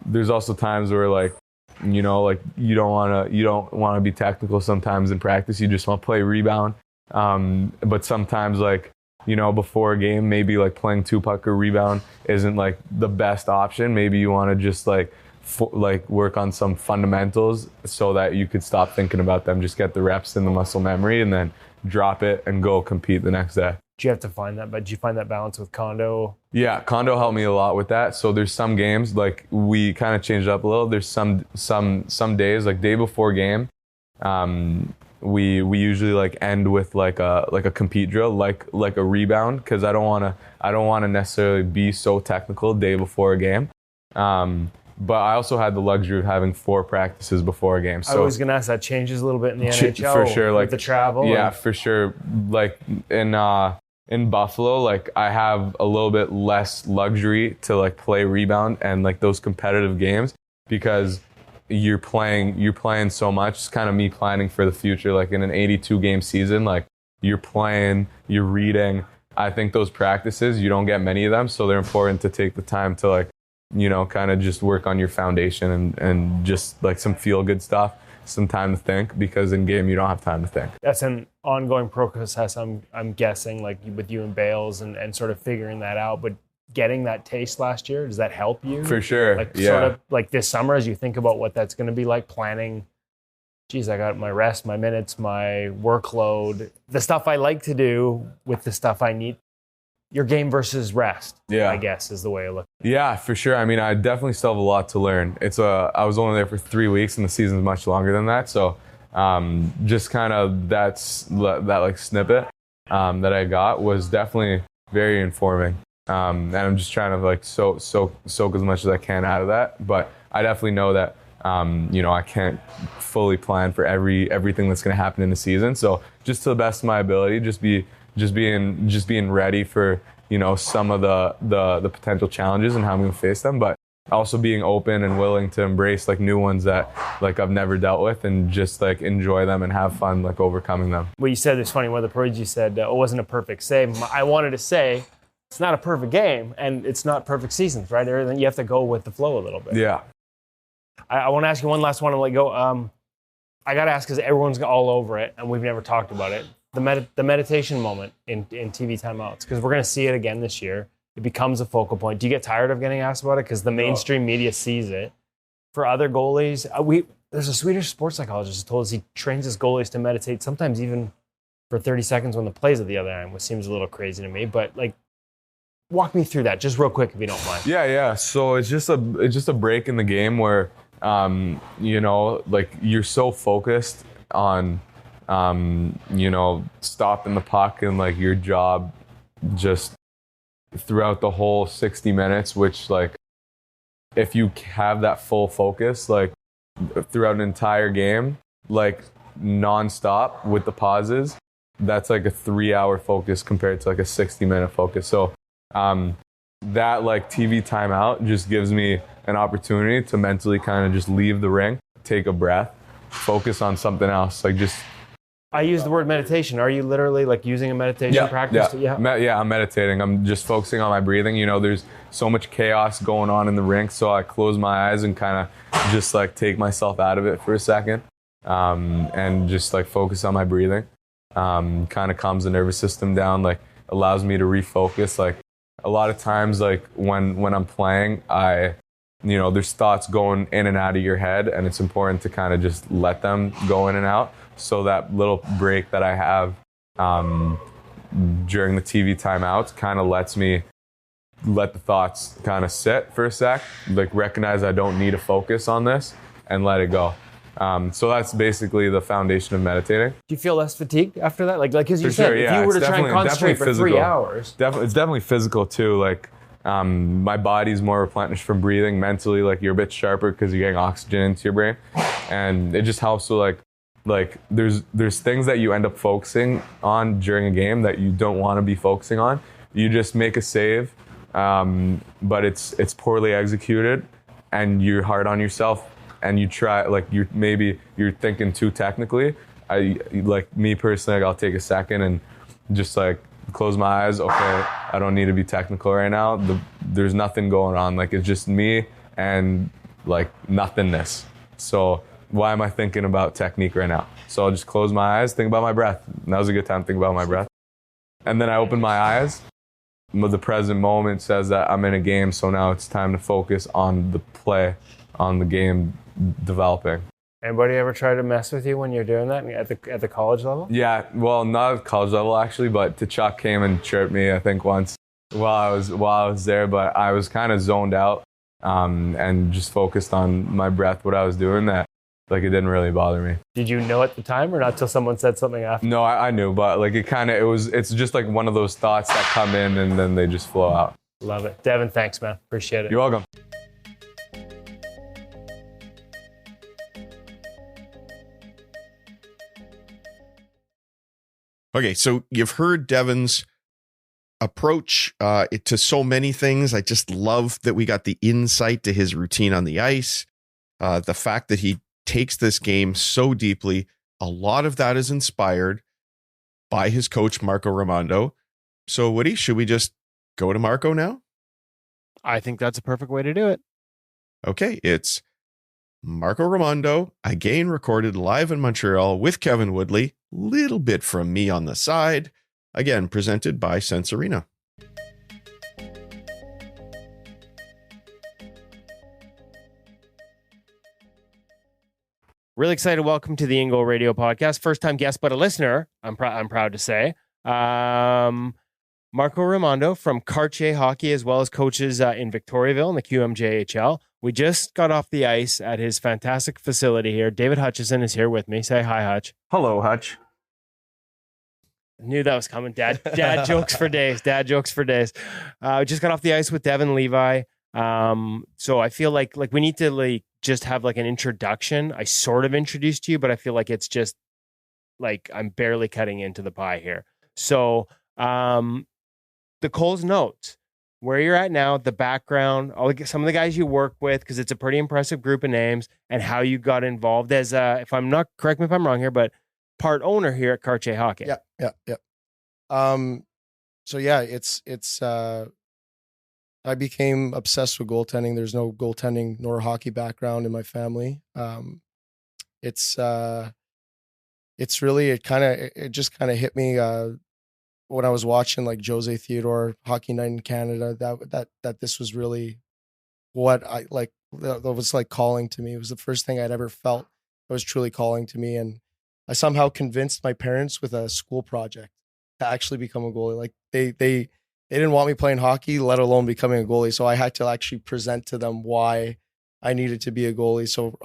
there's also times where like you don't want to be technical sometimes in practice. You just want to play rebound. But sometimes like, before a game, maybe like playing 2-puck or rebound isn't like the best option. Maybe you want to just like work on some fundamentals so that you could stop thinking about them, just get the reps in the muscle memory and then drop it and go compete the next day. Do you have to find that, but did you find that balance with Kondo? Yeah, Kondo helped me a lot with that. So there's some games like we kind of changed up a little. There's some days like day before game, we usually like end with like a compete drill, like a rebound, because I don't want to necessarily be so technical day before a game. But I also had the luxury of having 4 practices before a game. So I was gonna ask, that changes a little bit in the NHL for sure, like with the travel. Yeah, for sure. Like in Buffalo, like I have a little bit less luxury to like play rebound and like those competitive games because you're playing so much. It's kind of me planning for the future. Like in an 82 game season, like you're playing, you're reading. I think those practices, you don't get many of them. So they're important to take the time to like, kind of just work on your foundation and just like some feel good stuff, some time to think, because in game, you don't have time to think. That's an ongoing process, I'm guessing, like with you and Bales and sort of figuring that out. But getting that taste last year, does that help you? For sure. Like yeah. Sort of like this summer, as you think about what that's going to be like, planning, geez, I got my rest, my minutes, my workload, the stuff I like to do with the stuff I need. Your game versus rest, yeah, I guess, is the way I look at it. Yeah, for sure. I mean, I definitely still have a lot to learn. I was only there for 3 weeks, and the season's much longer than that. So just kind of that like snippet that I got was definitely very informing. And I'm just trying to like soak as much as I can out of that. But I definitely know that I can't fully plan for everything that's going to happen in the season. So just to the best of my ability, just being ready for some of the potential challenges and how I'm going to face them, but also being open and willing to embrace like new ones that like I've never dealt with and just like enjoy them and have fun like overcoming them. Well, you said it's funny. One of the parades you said it wasn't a perfect save. I wanted to say it's not a perfect game and it's not perfect seasons, right? Everything you have to go with the flow a little bit. Yeah. I want to ask you one last one and let go. I got to ask because everyone's all over it and we've never talked about it. The meditation moment in TV timeouts, because we're going to see it again this year. It becomes a focal point. Do you get tired of getting asked about it? Because the mainstream media sees it. For other goalies, there's a Swedish sports psychologist who told us he trains his goalies to meditate, sometimes even for 30 seconds when the play's at the other end, which seems a little crazy to me. But like, walk me through that just real quick if you don't mind. Yeah. So it's just a break in the game where like you're so focused on stopping the puck and like your job just throughout the whole 60 minutes, which like if you have that full focus like throughout an entire game, like nonstop with the pauses, that's like a 3-hour focus compared to like a 60-minute focus. So that like TV timeout just gives me an opportunity to mentally kind of just leave the ring, take a breath, focus on something else, like just I use the word meditation. Are you literally like using a meditation practice? Yeah, I'm meditating. I'm just focusing on my breathing. You know, there's so much chaos going on in the rink, so I close my eyes and kind of just like take myself out of it for a second, and just like focus on my breathing. Kind of calms the nervous system down, like allows me to refocus. Like a lot of times, like when I'm playing, there's thoughts going in and out of your head, and it's important to kind of just let them go in and out. So that little break that I have during the TV timeouts kind of lets me let the thoughts kind of sit for a sec, like recognize I don't need to focus on this and let it go. So that's basically the foundation of meditating. Do you feel less fatigued after that? Like as you said, sure, if you were to try and concentrate for 3 hours. It's definitely physical too. Like my body's more replenished from breathing. Mentally, like you're a bit sharper because you're getting oxygen into your brain. And it just helps with like there's things that you end up focusing on during a game that you don't want to be focusing on. You just make a save, but it's poorly executed, and you're hard on yourself, and you try like you're thinking too technically. Like me personally, like, I'll take a second and just like close my eyes. Okay, I don't need to be technical right now. There's nothing going on. Like it's just me and like nothingness. So why am I thinking about technique right now? So I'll just close my eyes, think about my breath. That was a good time to think about my breath. And then I open my eyes. The present moment says that I'm in a game, so now it's time to focus on the play, on the game developing. Anybody ever try to mess with you when you're doing that at the college level? Yeah, well, not at college level actually, but T'Chuk came and chirped me, I think, once while I was there, but I was kind of zoned out and just focused on my breath, what I was doing, that like it didn't really bother me. Did you know at the time or not till someone said something after? No, I knew, but like it's just like one of those thoughts that come in and then they just flow out. Love it. Devon, thanks, man. Appreciate it. You're welcome. Okay, so you've heard Devon's approach to so many things. I just love that we got the insight to his routine on the ice. The fact that he takes this game so deeply. A lot of that is inspired by his coach, Marco Raimondo. So, Woody, should we just go to Marco now? I think that's a perfect way to do it. Okay, it's Marco Raimondo, again recorded live in Montreal with Kevin Woodley. Little bit from me on the side. Again, presented by Sense Arena. Really excited to welcome to the Ingo Radio Podcast. First time guest, but a listener, I'm proud to say. Marco Raimondo from Cartier Hockey, as well as coaches in Victoriaville in the QMJHL. We just got off the ice at his fantastic facility here. David Hutchison is here with me. Say hi, Hutch. Hello, Hutch. Knew that was coming. Dad jokes for days. Dad jokes for days. Just got off the ice with Devon Levi. So I feel like we need to just have like an introduction. I sort of introduced you, but I feel like it's just like I'm barely cutting into the pie here. So the Coles notes, where you're at now, the background, some of the guys you work with, because it's a pretty impressive group of names, and how you got involved as correct me if I'm wrong here, but part owner here at Cartier Hockey. Yeah. So yeah, it's I became obsessed with goaltending. There's no goaltending nor hockey background in my family. It just kind of hit me when I was watching like Jose Theodore Hockey Night in Canada, that this was really what I like, that was like calling to me. It was the first thing I'd ever felt that was truly calling to me. And I somehow convinced my parents with a school project to actually become a goalie. Like they didn't want me playing hockey, let alone becoming a goalie. So I had to actually present to them why I needed to be a goalie. So,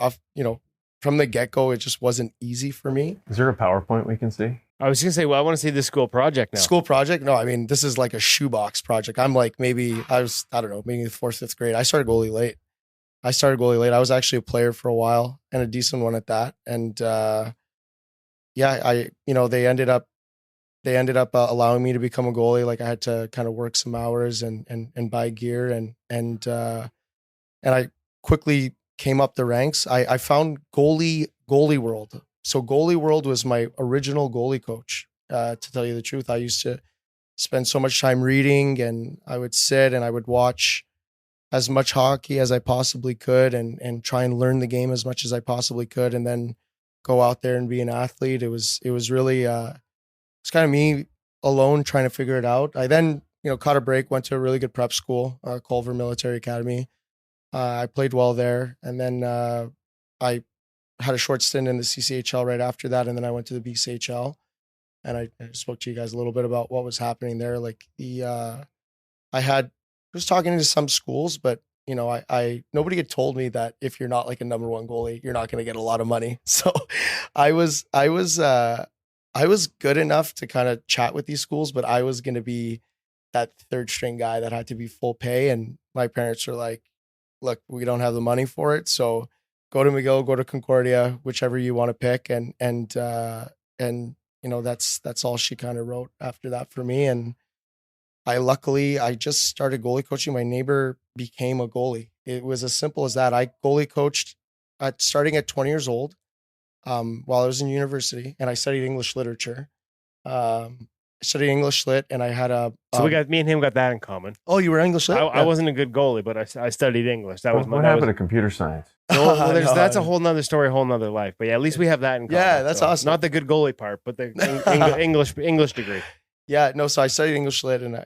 from the get-go, it just wasn't easy for me. Is there a PowerPoint we can see? I was going to say, well, I want to see the school project now. School project? No, I mean, this is like a shoebox project. I'm like, maybe the 4th, 5th grade. I started goalie late. I was actually a player for a while, and a decent one at that. And they ended up allowing me to become a goalie. Like I had to kind of work some hours and buy gear and I quickly came up the ranks. I found goalie world so Goalie World was my original goalie coach. To tell you the truth, I used to spend so much time reading, and I would sit and I would watch as much hockey as I possibly could, and try and learn the game as much as I possibly could, and then go out there and be an athlete. It was really it's kind of me alone trying to figure it out. I then caught a break, went to a really good prep school, Culver Military Academy. I played well there, and then I had a short stint in the CCHL right after that, and then I went to the BCHL. And I spoke to you guys a little bit about what was happening there. Like I was talking to some schools, but I nobody had told me that if you're not like a number one goalie, you're not going to get a lot of money. So I was good enough to kind of chat with these schools, but I was going to be that third string guy that had to be full pay. And my parents were like, look, we don't have the money for it. So go to McGill, go to Concordia, whichever you want to pick. And that's all she kind of wrote after that for me. And I just started goalie coaching. My neighbor became a goalie. It was as simple as that. I goalie coached starting at 20 years old while I was in university, and I studied English literature. I studied English lit, and I had a. So me and him got that in common. Oh, you were English lit? I wasn't a good goalie, but I studied English. That was What happened to computer science? That's a whole nother story, whole nother life. But yeah, at least we have that in common. Yeah, that's awesome. Not the good goalie part, but the English degree. Yeah, no. So I studied English lit, and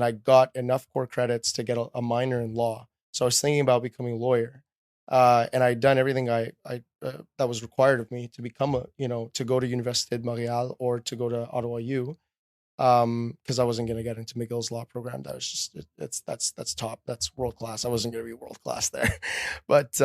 I got enough core credits to get a minor in law. So I was thinking about becoming a lawyer, and I'd done everything I that was required of me to become to go to Université de Montréal or to go to Ottawa U, because I wasn't going to get into McGill's law program. That was just that's top, that's world class. I wasn't going to be world class there, but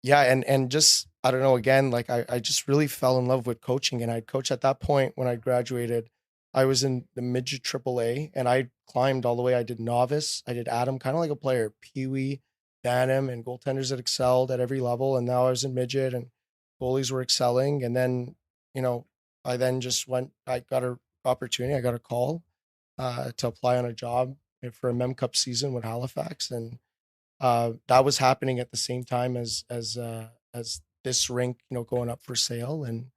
yeah, and just I don't know. Again, like I just really fell in love with coaching, and I'd coach at that point when I graduated. I was in the midget AAA, and I climbed all the way. I did novice, I did Adam, kind of like a player, Pee-wee, Bantam, and goaltenders that excelled at every level. And now I was in midget, and goalies were excelling. And then, I then just went. I got an opportunity. I got a call to apply on a job for a Mem Cup season with Halifax, and that was happening at the same time as this rink, going up for sale. And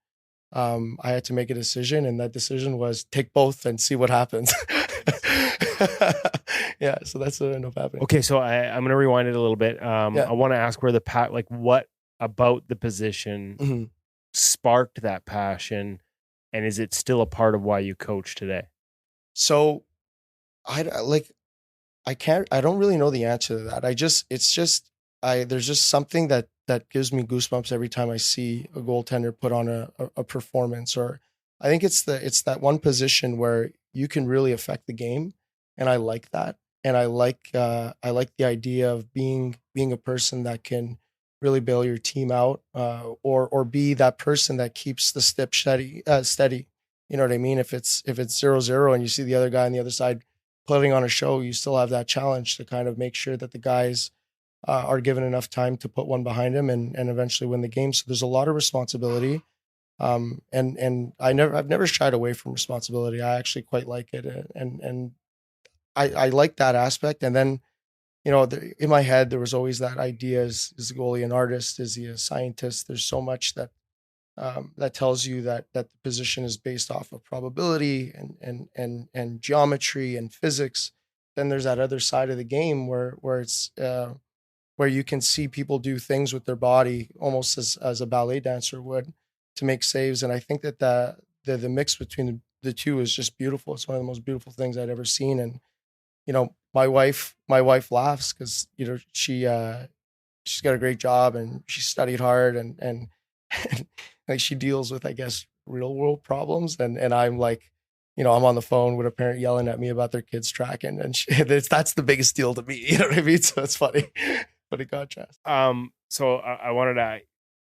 I had to make a decision, and that decision was take both and see what happens. Yeah, so that's what ended up happening. Okay, so I'm going to rewind it a little bit. I want to ask where what about the position sparked that passion, and is it still a part of why you coach today? So I don't really know the answer to that. There's just something that gives me goosebumps every time I see a goaltender put on a performance. Or I think it's that one position where you can really affect the game, and I like that. And I like the idea of being a person that can really bail your team out, or be that person that keeps the step steady. You know what I mean? If it's 0-0 and you see the other guy on the other side putting on a show, you still have that challenge to kind of make sure that the guys are given enough time to put one behind him and eventually win the game. So there's a lot of responsibility. And I've never shied away from responsibility. I actually quite like it. And I like that aspect. And then, in my head, there was always that idea: is the goalie an artist? Is he a scientist? There's so much that tells you that the position is based off of probability and geometry and physics. Then there's that other side of the game where it's where you can see people do things with their body almost as a ballet dancer would to make saves. And I think that the mix between the two is just beautiful. It's one of the most beautiful things I'd ever seen. And my wife laughs because she's got a great job and she studied hard and like she deals with, I guess, real world problems. And I'm like, I'm on the phone with a parent yelling at me about their kids tracking, and that's the biggest deal to me. You know what I mean? So it's funny. Funny contrast. So I wanted to,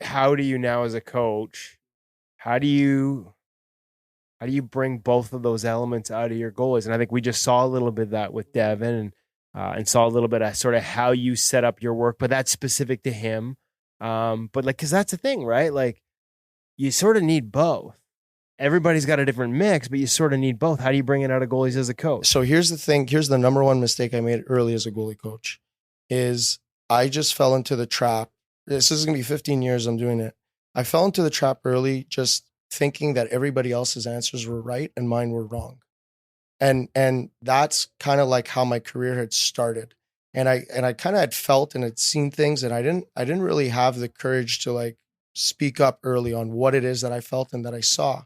how do you now as a coach, how do you bring both of those elements out of your goalies? And I think we just saw a little bit of that with Devon and saw a little bit of sort of how you set up your work, but that's specific to him. But cause that's the thing, right? Like you sort of need both. Everybody's got a different mix, but you sort of need both. How do you bring it out of goalies as a coach? So here's the thing. Here's the number one mistake I made early as a goalie coach is I just fell into the trap. This is going to be 15 years I'm doing it. I fell into the trap early, just thinking that everybody else's answers were right and mine were wrong. And that's kind of like how my career had started. And I kind of had felt and had seen things, and I didn't really have the courage to like speak up early on what it is that I felt and that I saw.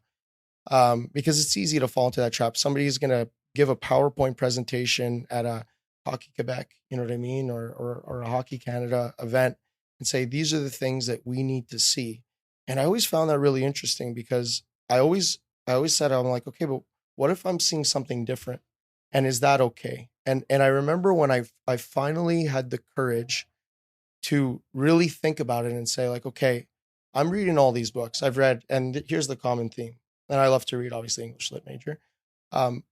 Because it's easy to fall into that trap. Somebody is going to give a PowerPoint presentation at a Hockey Quebec, you know what I mean, or a Hockey Canada event, and say these are the things that we need to see. And I always found that really interesting because I always said, I'm like, okay, but what if I'm seeing something different, and is that okay? And I remember when I finally had the courage to really think about it and say like, okay, I'm reading all these books I've read, and here's the common theme. And I love to read, obviously, English lit major. Um,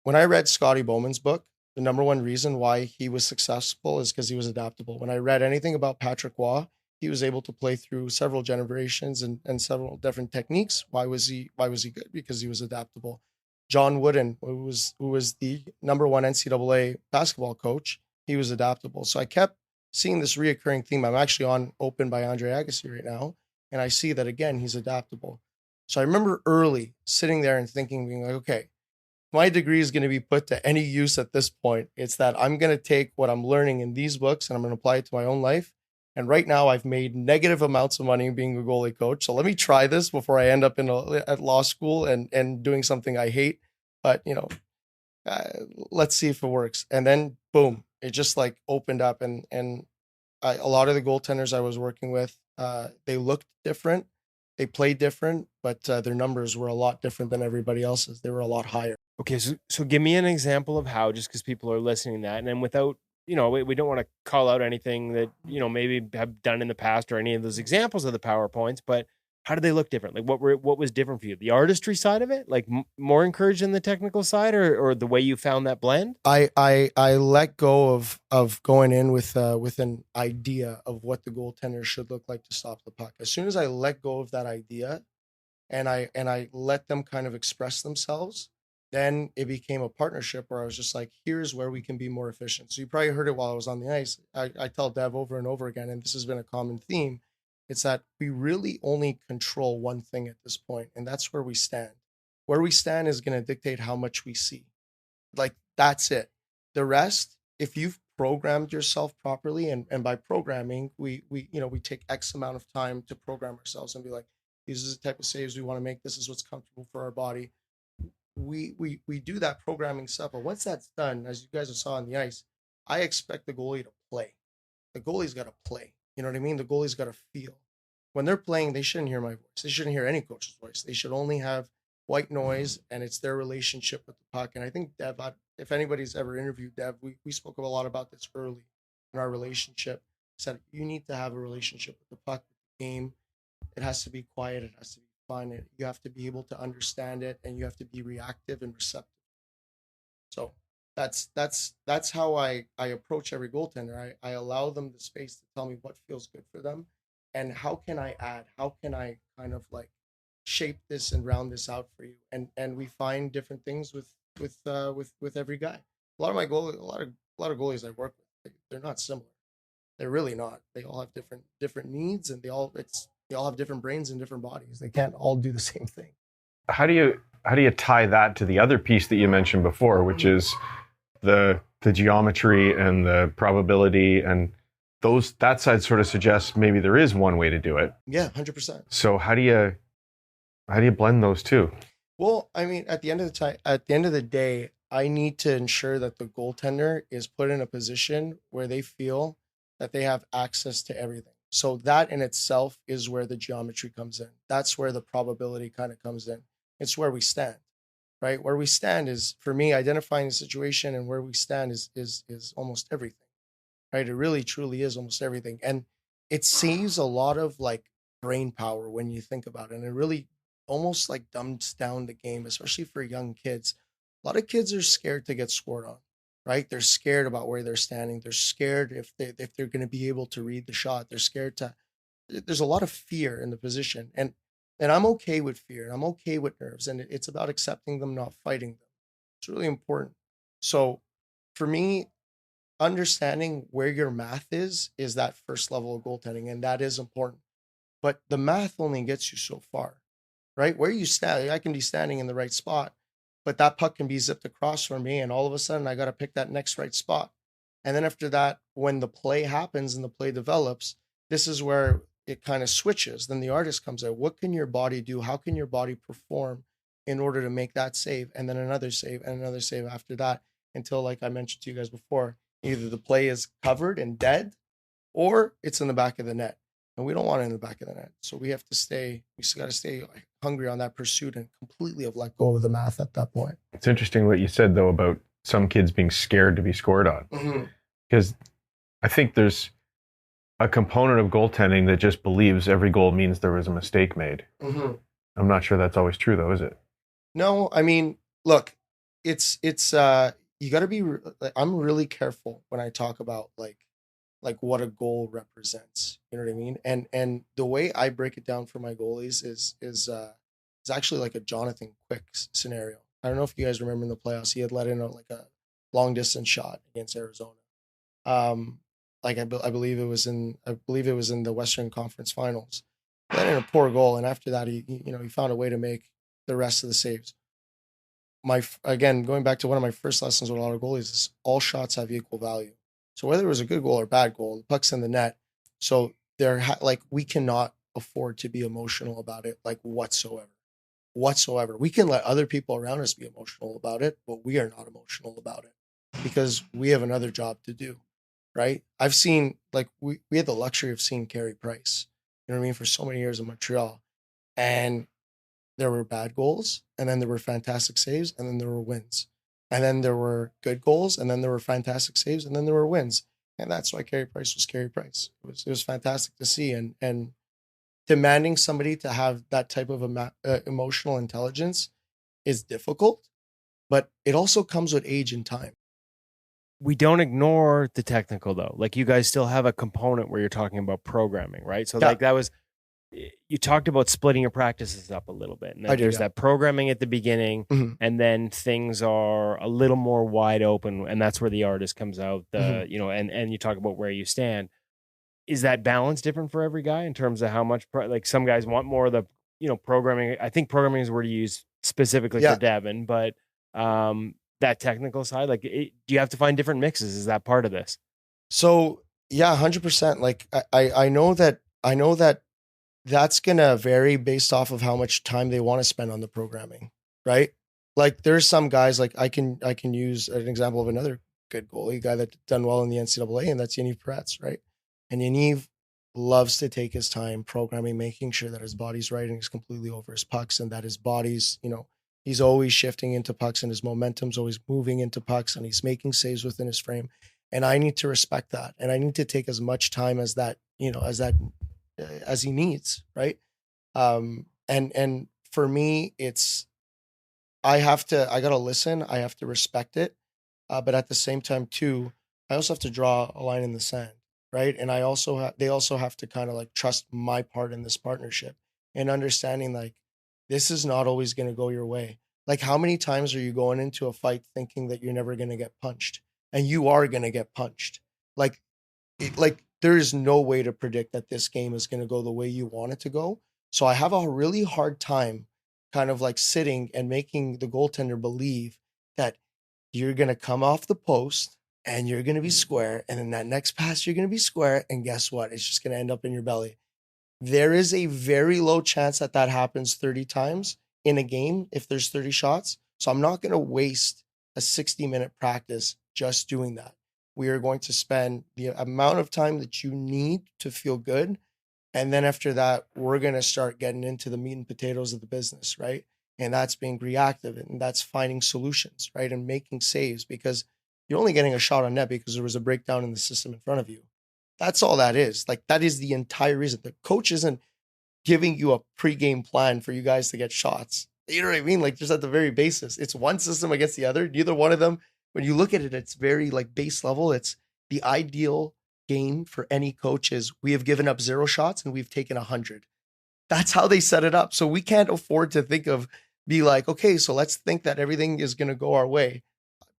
when I read Scotty Bowman's book, the number one reason why he was successful is because he was adaptable. When I read anything about Patrick Waugh, he was able to play through several generations and several different techniques. Why was he good? Because he was adaptable. John Wooden, who was the number one NCAA basketball coach, he was adaptable. So I kept seeing this reoccurring theme. I'm actually on Open by Andre Agassi right now, and I see that again, he's adaptable. So I remember early sitting there and thinking, being like, okay, my degree is going to be put to any use at this point. It's that I'm going to take what I'm learning in these books and I'm going to apply it to my own life. And right now I've made negative amounts of money being a goalie coach. So let me try this before I end up at law school and doing something I hate. But, let's see if it works. And then boom, it just like opened up, and a lot of the goaltenders I was working with, they looked different, they played different, but their numbers were a lot different than everybody else's. They were a lot higher. Okay, so give me an example of how, just because people are listening to that, and then without, we don't want to call out anything that, maybe have done in the past or any of those examples of the PowerPoints, but how did they look different? Like what was different for you? The artistry side of it, like more encouraged in the technical side, or the way you found that blend? I let go of going in with an idea of what the goaltender should look like to stop the puck. As soon as I let go of that idea, and I let them kind of express themselves, then it became a partnership where I was just like, here's where we can be more efficient. So you probably heard it while I was on the ice. I tell Dev over and over again, and this has been a common theme, it's that we really only control one thing at this point, and that's where we stand. Where we stand is going to dictate how much we see. Like, that's it. The rest, if you've programmed yourself properly, and by programming, we take X amount of time to program ourselves and be like, these are the type of saves we want to make. This is what's comfortable for our body. We do that programming stuff, but once that's done, as you guys saw on the ice, I expect the goalie to play. The goalie's got to play. You know what I mean? The goalie's got to feel. When they're playing, they shouldn't hear my voice. They shouldn't hear any coach's voice. They should only have white noise, and it's their relationship with the puck. And I think Dev, if anybody's ever interviewed Dev, we spoke a lot about this early in our relationship. Said you need to have a relationship with the puck, with the game. It has to be quiet. It has to be fun. You have to be able to understand it, and you have to be reactive and receptive. So that's how I approach every goaltender. I allow them the space to tell me what feels good for them, and how can I add? How can I kind of like shape this and round this out for you? And we find different things with every guy. A lot of goalies I work with, they're not similar. They're really not. They all have different needs, and they all have different brains and different bodies. They can't all do the same thing. How do you tie that to the other piece that you mentioned before, which is the geometry and the probability, and that side sort of suggests maybe there is one way to do it. Yeah, 100%. So how do you blend those two? Well, I mean, at the end of the day, I need to ensure that the goaltender is put in a position where they feel that they have access to everything. So that in itself is where the geometry comes in. That's where the probability kind of comes in. It's where we stand, right? Where we stand is, for me, identifying the situation, and where we stand is almost everything, right? It really truly is almost everything. And it saves a lot of like brain power when you think about it. And it really almost like dumbs down the game, especially for young kids. A lot of kids are scared to get scored on, right? They're scared about where they're standing. They're scared if they're going to be able to read the shot. They're scared there's a lot of fear in the position. And I'm okay with fear, and I'm okay with nerves. And it's about accepting them, not fighting them. It's really important. So for me, understanding where your math is that first level of goaltending. And that is important. but the math only gets you so far, right? Where you stand, I can be standing in the right spot, but that puck can be zipped across from me, and all of a sudden I got to pick that next right spot. And then after that, when the play happens and the play develops, this is where it kind of switches. Then the artist comes out. What can your body do? How can your body perform in order to make that save, and then another save and another save after that, until, like I mentioned to you guys before, either the play is covered and dead or it's in the back of the net. And we don't want it in the back of the net. So we just got to stay hungry on that pursuit and completely have let go of the math at that point. It's interesting what you said, though, about some kids being scared to be scored on. Because I think there's a component of goaltending that just believes every goal means there was a mistake made. I'm not sure that's always true, though, is it? No, I mean, look, it's you got to be. I'm really careful when I talk about like what a goal represents. You know what I mean? And the way I break it down for my goalies is actually like a Jonathan Quick scenario. I don't know if you guys remember in the playoffs, he had let in a long distance shot against Arizona. I believe it was in the Western Conference Finals. Let in a poor goal, and after that, he found a way to make the rest of the saves. Again, going back to one of my first lessons with a lot of goalies is all shots have equal value. So whether it was a good goal or bad goal, the puck's in the net. So we cannot afford to be emotional about it, whatsoever. We can let other people around us be emotional about it, but we are not emotional about it because we have another job to do, right? I've seen, we had the luxury of seeing Carey Price, you know what I mean, for so many years in Montreal. And there were bad goals, and then there were fantastic saves, and then there were wins. And then there were good goals, and then there were fantastic saves, and then there were wins. And that's why Carey Price was Carey Price. It was fantastic to see. And demanding somebody to have that type of emotional intelligence is difficult, but it also comes with age and time. We don't ignore the technical, though. Like, you guys still have a component where you're talking about programming, right? So you talked about splitting your practices up a little bit. And there's that programming at the beginning, and then things are a little more wide open, and that's where the artist comes out. And you talk about where you stand. Is that balance different for every guy in terms of how much? Some guys want more of the programming. I think programming is the word to use specifically for Devon, but that technical side, do you have to find different mixes? Is that part of this? So yeah, 100%. Like I know that that's going to vary based off of how much time they want to spend on the programming, right? Like there's some guys, like I can use an example of another good goalie, a guy that done well in the NCAA, and that's Yaniv Peretz, right? And Yaniv loves to take his time programming, making sure that his body's right and he's completely over his pucks, and that his body's, he's always shifting into pucks and his momentum's always moving into pucks and he's making saves within his frame. And I need to respect that. And I need to take as much time as he needs. Right. And for me, I got to listen. I have to respect it. But at the same time too, I also have to draw a line in the sand. Right. And they also have to kind of trust my part in this partnership and understanding this is not always going to go your way. Like, how many times are you going into a fight thinking that you're never going to get punched, and you are going to get punched? There is no way to predict that this game is going to go the way you want it to go. So I have a really hard time kind of sitting and making the goaltender believe that you're going to come off the post and you're going to be square. And in that next pass, you're going to be square. And guess what? It's just going to end up in your belly. There is a very low chance that happens 30 times in a game if there's 30 shots. So I'm not going to waste a 60-minute practice just doing that. We are going to spend the amount of time that you need to feel good. And then after that, we're going to start getting into the meat and potatoes of the business, right? And that's being reactive, and that's finding solutions, right? And making saves, because you're only getting a shot on net because there was a breakdown in the system in front of you. That's all that is. That is the entire reason. The coach isn't giving you a pregame plan for you guys to get shots. You know what I mean? Just at the very basis. It's one system against the other. Neither one of them, when you look at it, it's very base level. It's the ideal game for any coach is we have given up 0 shots and we've taken 100. That's how they set it up. So we can't afford to be okay, so let's think that everything is going to go our way.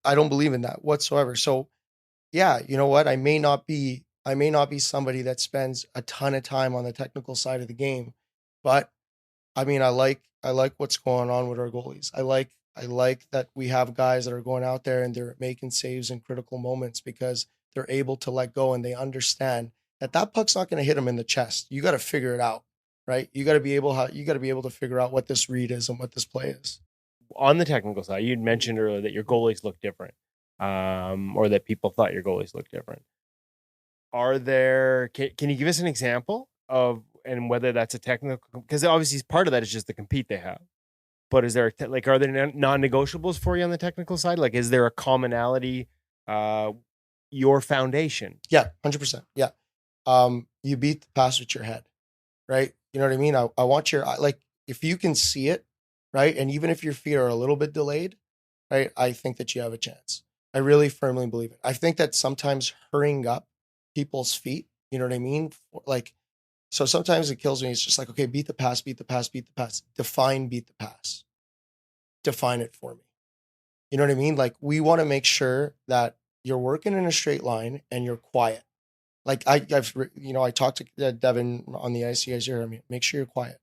I don't believe in that whatsoever. So yeah, you know what? I may not be I may not be somebody that spends a ton of time on the technical side of the game, but I mean, I like what's going on with our goalies. I like that we have guys that are going out there and they're making saves in critical moments because they're able to let go and they understand that that puck's not going to hit them in the chest. You got to figure it out, right? You got to be able to figure out what this read is and what this play is. On the technical side, you'd mentioned earlier that your goalies look different, or that people thought your goalies looked different. Can you give us an example of, and whether that's a technical, because obviously part of that is just the compete they have, but is there are there non-negotiables for you on the technical side? Like, is there a commonality, your foundation? Yeah, 100%. Yeah. You beat the pass with your head, right? You know what I mean? I want if you can see it, right? And even if your feet are a little bit delayed, right? I think that you have a chance. I really firmly believe it. I think that sometimes hurrying up people's feet, you know what I mean? So sometimes it kills me. It's just like, okay, beat the pass, beat the pass, beat the pass. Define beat the pass. Define it for me. You know what I mean? Like, we want to make sure that you're working in a straight line and you're quiet. Like I talked to Devon on the ice. You guys hear me? Make sure you're quiet.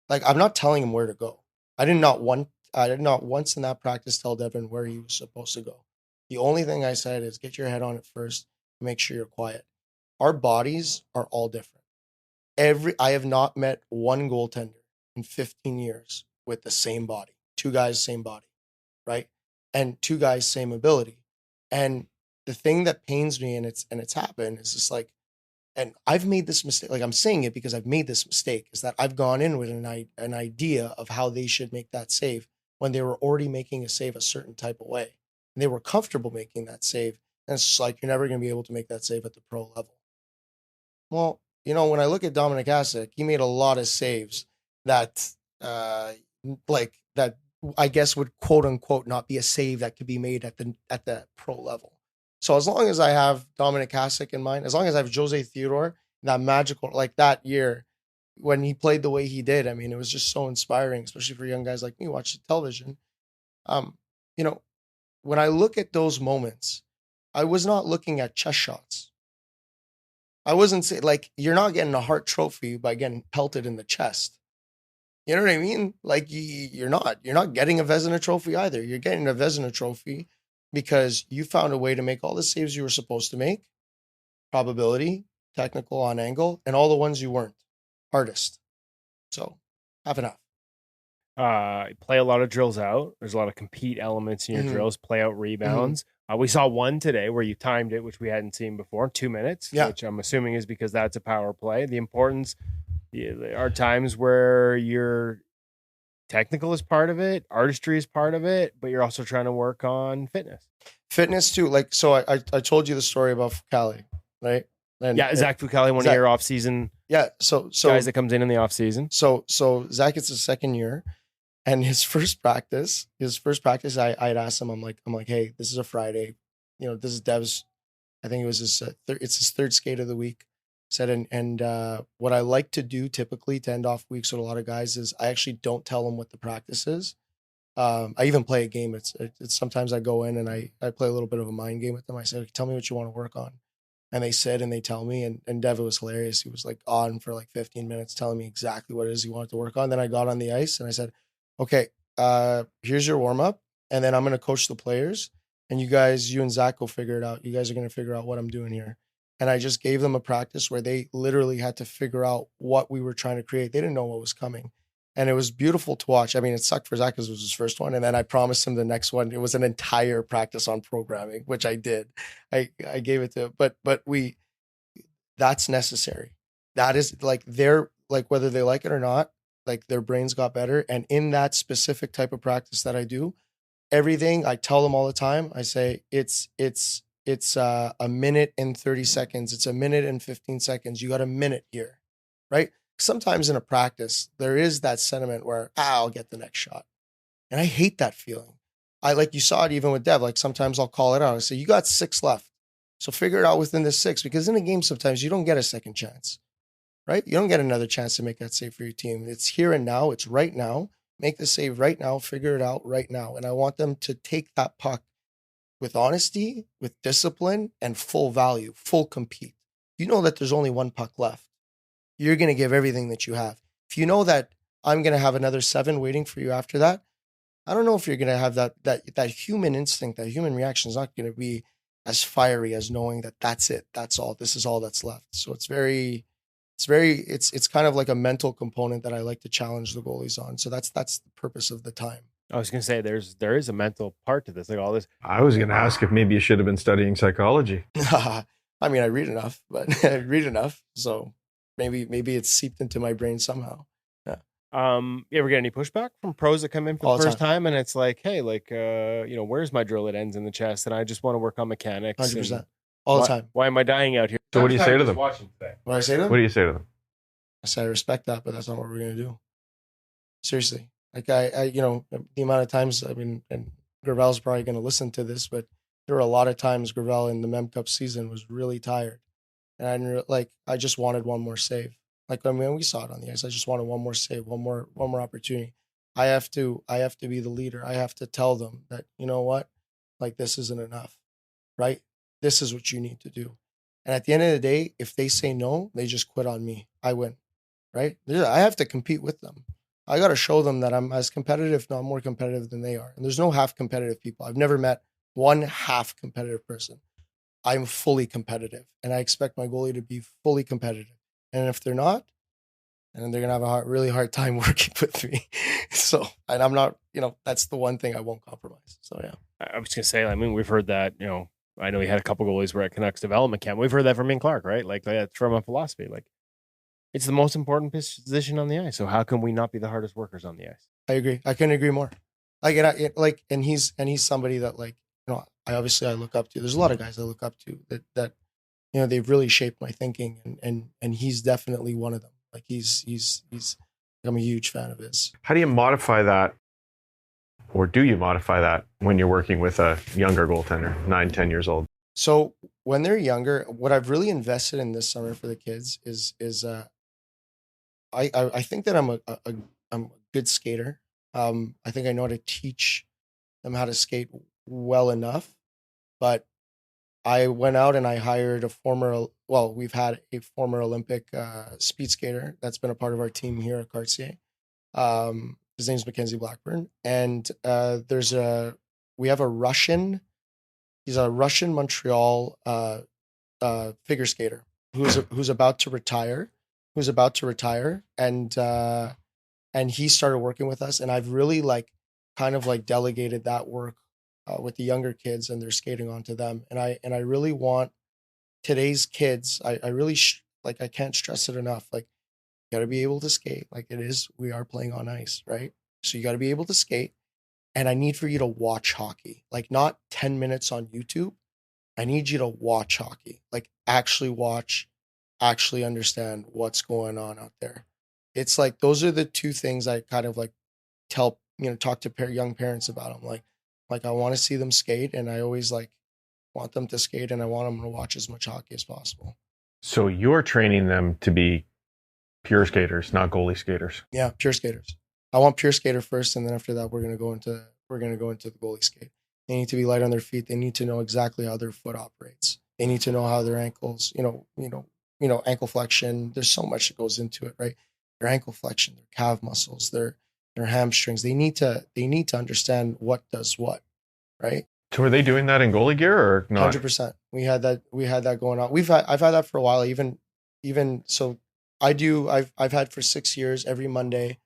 Like, I'm not telling him where to go. I did not once in that practice tell Devon where he was supposed to go. The only thing I said is get your head on it first. Make sure you're quiet. Our bodies are all different. I have not met one goaltender in 15 years with the same body. Two guys, same body, right? And two guys, same ability. And the thing that pains me, and it's happened, is just like, and I've made this mistake. Like, I'm saying it because I've made this mistake, is that I've gone in with an idea of how they should make that save when they were already making a save a certain type of way. And they were comfortable making that save. And it's just like, you're never going to be able to make that save at the pro level. Well, when I look at Dominic Hasek, he made a lot of saves that, that I guess would quote unquote not be a save that could be made at the pro level. So as long as I have Dominic Hasek in mind, as long as I have Jose Theodore, that magical, like that year when he played the way he did, I mean, it was just so inspiring, especially for young guys like me watching television. When I look at those moments, I was not looking at chest shots. I wasn't saying, like, you're not getting a Hart Trophy by getting pelted in the chest. You know what I mean? Like, you're not getting a Vezina Trophy either. You're getting a Vezina Trophy because you found a way to make all the saves you were supposed to make, probability, technical, on angle, and all the ones you weren't. Hardest. So, half and half. Play a lot of drills out. There's a lot of compete elements in your drills, play out rebounds. We saw one today where you timed it, which we hadn't seen before, 2 minutes, which I'm assuming is because that's a power play. The importance, there are times where your technical is part of it, artistry is part of it, but you're also trying to work on fitness. Fitness too. Like, so I told you the story about Foucault, right? And Zach Foucault, one of your off-season so guys that comes in the off-season. So Zach, it's his second year. And his first practice, I'd asked him, I'm like, hey, this is a Friday. This is Dev's, I think it was it's his third skate of the week. Said, and what I like to do typically to end off weeks with a lot of guys is I actually don't tell them what the practice is. I even play a game. It's sometimes I go in and I play a little bit of a mind game with them. I said, tell me what you want to work on. And they said, and they tell me, and Dev, it was hilarious. He was like on for like 15 minutes telling me exactly what it is he wanted to work on. Then I got on the ice and I said, okay, here's your warm up. And then I'm going to coach the players and you and Zach will figure it out. You guys are going to figure out what I'm doing here. And I just gave them a practice where they literally had to figure out what we were trying to create. They didn't know what was coming. And it was beautiful to watch. I mean, it sucked for Zach because it was his first one. And then I promised him the next one. It was an entire practice on programming, which I did. I gave it to him. But that's necessary. That is like whether they like it or not, like their brains got better. And in that specific type of practice that I do, everything I tell them all the time, I say it's a minute and 30 seconds. It's a minute and 15 seconds. You got a minute here, right? Sometimes in a practice, there is that sentiment where I'll get the next shot. And I hate that feeling. You saw it even with Dev. Like sometimes I'll call it out. I say, you got 6 left. So figure it out within the 6, because in a game, sometimes you don't get a second chance, right? You don't get another chance to make that save for your team. It's here and now. It's right now. Make the save right now. Figure it out right now. And I want them to take that puck with honesty, with discipline, and full value, full compete. you know that there's only one puck left, you're going to give everything that you have. If you know that I'm going to have another 7 waiting for you after that, I don't know if you're going to have that human instinct, that human reaction is not going to be as fiery as knowing that that's it. That's all. This is all that's left. So it's kind of like a mental component that I like to challenge the goalies on. So that's the purpose of the time. I was gonna say there is a mental part to this, like all this. I was going to ask if maybe you should have been studying psychology. I mean, I read enough, but I read enough. So maybe it's seeped into my brain somehow. You ever get any pushback from pros that come in for All the the first time and it's like, hey, like, where's my drill? It ends in the chest, and I just want to work on mechanics. 100%. All the time. Why am I dying out here? So what do you say to them? Watching today. What do I say to them? What do you say to them? I said, I respect that, but that's not what we're going to do. Seriously. Like I the amount of times, I mean, and Gravel's probably going to listen to this, but there were a lot of times Gravel in the Mem Cup season was really tired. And I just wanted one more save. Like, I mean, we saw it on the ice. I just wanted one more save, one more opportunity. I have to be the leader. I have to tell them that, you know what? Like, this isn't enough, right? This is what you need to do. And at the end of the day, if they say no, they just quit on me. I win, right? I have to compete with them. I got to show them that I'm as competitive, if not more competitive than they are. And there's no half competitive people. I've never met one half competitive person. I'm fully competitive, and I expect my goalie to be fully competitive. And if they're not, then they're going to have a really hard time working with me. So, and I'm not, that's the one thing I won't compromise. So, yeah. I was going to say, I mean, we've heard that, I know he had a couple goalies were at Canucks development camp. We've heard that from Ian Clark, right? Like, that's from a philosophy. Like, it's the most important position on the ice. So how can we not be the hardest workers on the ice? I agree. I couldn't agree more. And he's somebody that, like, I look up to. There's a lot of guys I look up to that they've really shaped my thinking, and he's definitely one of them. Like, I'm a huge fan of his. How do you modify that, or do you modify that when you're working with a younger goaltender, 9-10 years old? So when they're younger, what I've really invested in this summer for the kids is I think that I'm a good skater. I think I know how to teach them how to skate well enough, but I went out and I hired we've had a former Olympic speed skater that's been a part of our team here at Cartier. His name's Mackenzie Blackburn. And we have a Russian, he's a Russian Montreal figure skater who's about to retire, and he started working with us. And I've really kind of delegated that work with the younger kids, and they're skating onto them. And I really want today's kids. I really I can't stress it enough. Like, you got to be able to skate. Like, we are playing on ice, right? So you got to be able to skate. And I need for you to watch hockey, like not 10 minutes on YouTube. I need you to watch hockey, like actually watch, actually understand what's going on out there. It's like, those are the two things I kind of talk to young parents about. I'm like I want to see them skate, and I always want them to skate, and I want them to watch as much hockey as possible. So you're training them to be pure skaters, not goalie skaters. Yeah, pure skaters. I want pure skater first, and then after that, we're gonna go into the goalie skate. They need to be light on their feet. They need to know exactly how their foot operates. They need to know how their ankles, ankle flexion. There's so much that goes into it, right? Their ankle flexion, their calf muscles, their hamstrings. They need to understand what does what, right? So are they doing that in goalie gear or not? 100%. We had that going on. I've had that for a while. Even so, I've had for 6 years every Monday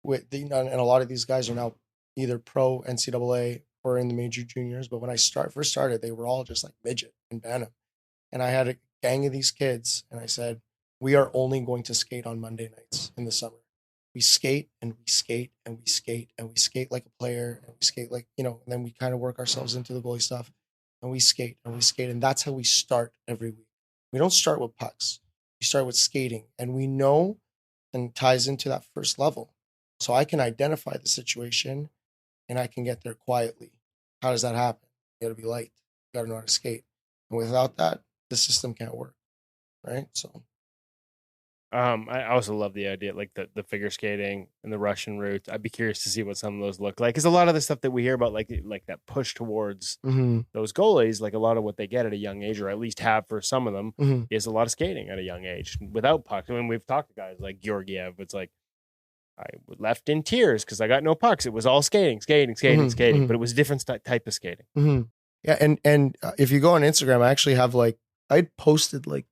and a lot of these guys are now either pro NCAA or in the major juniors. But when I first started, they were all just like midget and bantam. And I had a gang of these kids, and I said, we are only going to skate on Monday nights in the summer. We skate and we skate and we skate and we skate like a player, and we skate and then we kind of work ourselves into the goalie stuff, and we skate and we skate. And that's how we start every week. We don't start with pucks. We start with skating, and we know, and ties into that first level. So I can identify the situation, and I can get there quietly. How does that happen? You got to be light. You got to know how to skate. And without that, the system can't work, right? So I also love the idea, like the figure skating and the Russian route. I'd be curious to see what some of those look like, because a lot of the stuff that we hear about, like that push towards those goalies, like a lot of what they get at a young age, or at least have for some of them, is a lot of skating at a young age without pucks. I mean, we've talked to guys like Georgiev. It's like, I left in tears because I got no pucks. It was all skating, but it was a different type of skating. Yeah, and if you go on Instagram, I actually have like I posted like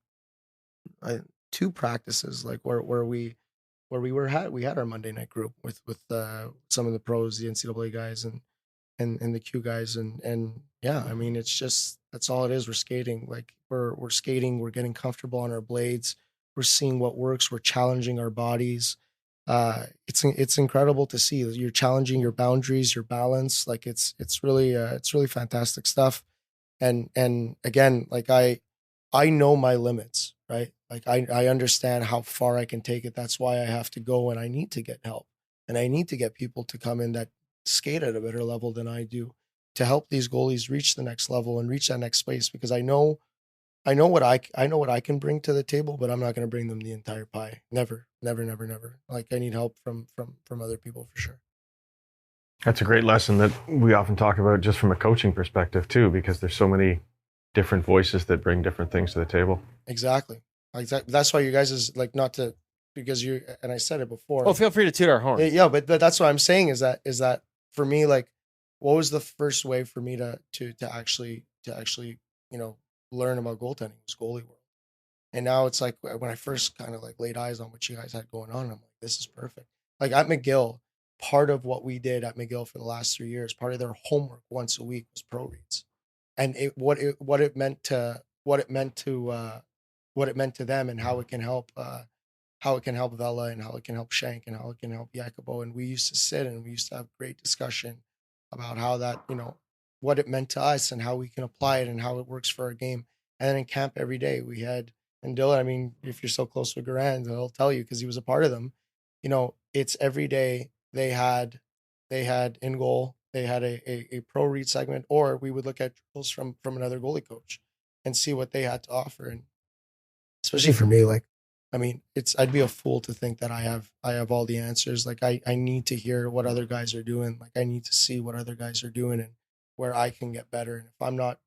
2 practices like where we had our Monday night group with some of the pros, the NCAA guys and the Q guys, and yeah, I mean it's just that's all it is. We're skating, like we're skating, we're getting comfortable on our blades, we're seeing what works, we're challenging our bodies. It's incredible to see. You're challenging your boundaries, your balance. Like it's really fantastic stuff. And again, like I know my limits, right? Like I understand how far I can take it. That's why I have to go and I need to get help, and I need to get people to come in that skate at a better level than I do to help these goalies reach the next level and reach that next space, because I know what I can bring to the table, but I'm not going to bring them the entire pie. Never. Like I need help from other people for sure. That's a great lesson that we often talk about just from a coaching perspective too, because there's so many different voices that bring different things to the table. Exactly. That's why you guys is like not to, because you, and I said it before. Oh, feel free to toot our horn. Yeah, but that's what I'm saying is that for me, like, what was the first way for me to actually learn about goaltending was Goalie World. And now it's like when I first kind of like laid eyes on what you guys had going on, I'm like, this is perfect. Like at McGill, part of what we did at McGill for the last 3 years, part of their homework once a week was pro reads. And what it meant to them, and how it can help Vela, and how it can help Shank, and how it can help Jacobo. And we used to sit and we used to have great discussion about how that, what it meant to us and how we can apply it and how it works for our game. And then in camp every day we had, and Dylan, I mean, if you're so close with Garand, he'll tell you because he was a part of them, it's every day they had in goal, they had a pro read segment, or we would look at drills from another goalie coach and see what they had to offer. And especially for me, like, I mean, I'd be a fool to think that I have all the answers. Like I need to hear what other guys are doing. Like I need to see what other guys are doing and where I can get better. And if I'm not,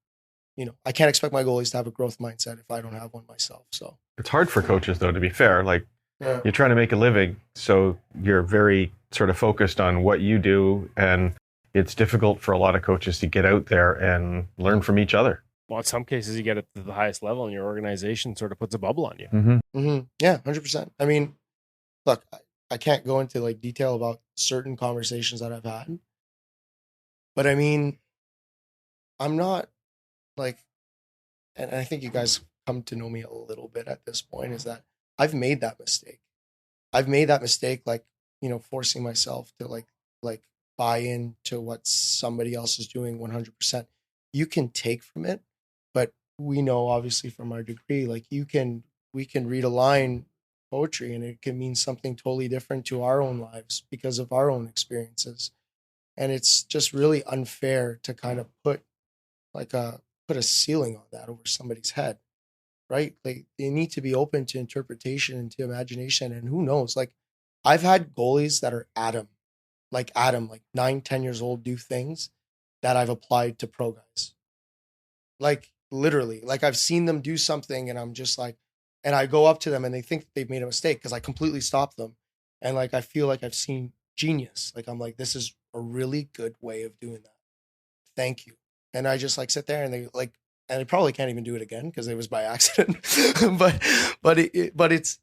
I can't expect my goalies to have a growth mindset if I don't have one myself. So it's hard for coaches though, to be fair. Like you're trying to make a living, so you're very sort of focused on what you do, and it's difficult for a lot of coaches to get out there and learn from each other. Well, in some cases, you get it to the highest level, and your organization sort of puts a bubble on you. Yeah, 100%. I mean, look, I can't go into like detail about certain conversations that I've had, but I mean, I'm not like, and I think you guys come to know me a little bit at this point, is that I've made that mistake. Like, forcing myself to like buy into what somebody else is doing 100%. You can take from it, but we know obviously from our degree, like we can read a line poetry and it can mean something totally different to our own lives because of our own experiences. And it's just really unfair to kind of put a ceiling on that over somebody's head, right? Like they need to be open to interpretation and to imagination. And who knows, like I've had goalies that are Adam, like 9-10 years old, do things that I've applied to pro guys. Like literally, like I've seen them do something and I'm just like, and I go up to them and they think they've made a mistake because I completely stop them. And like, I feel like I've seen genius. Like I'm like, this is a really good way of doing that. Thank you. And I just like sit there and they like, and they probably can't even do it again because it was by accident. but it's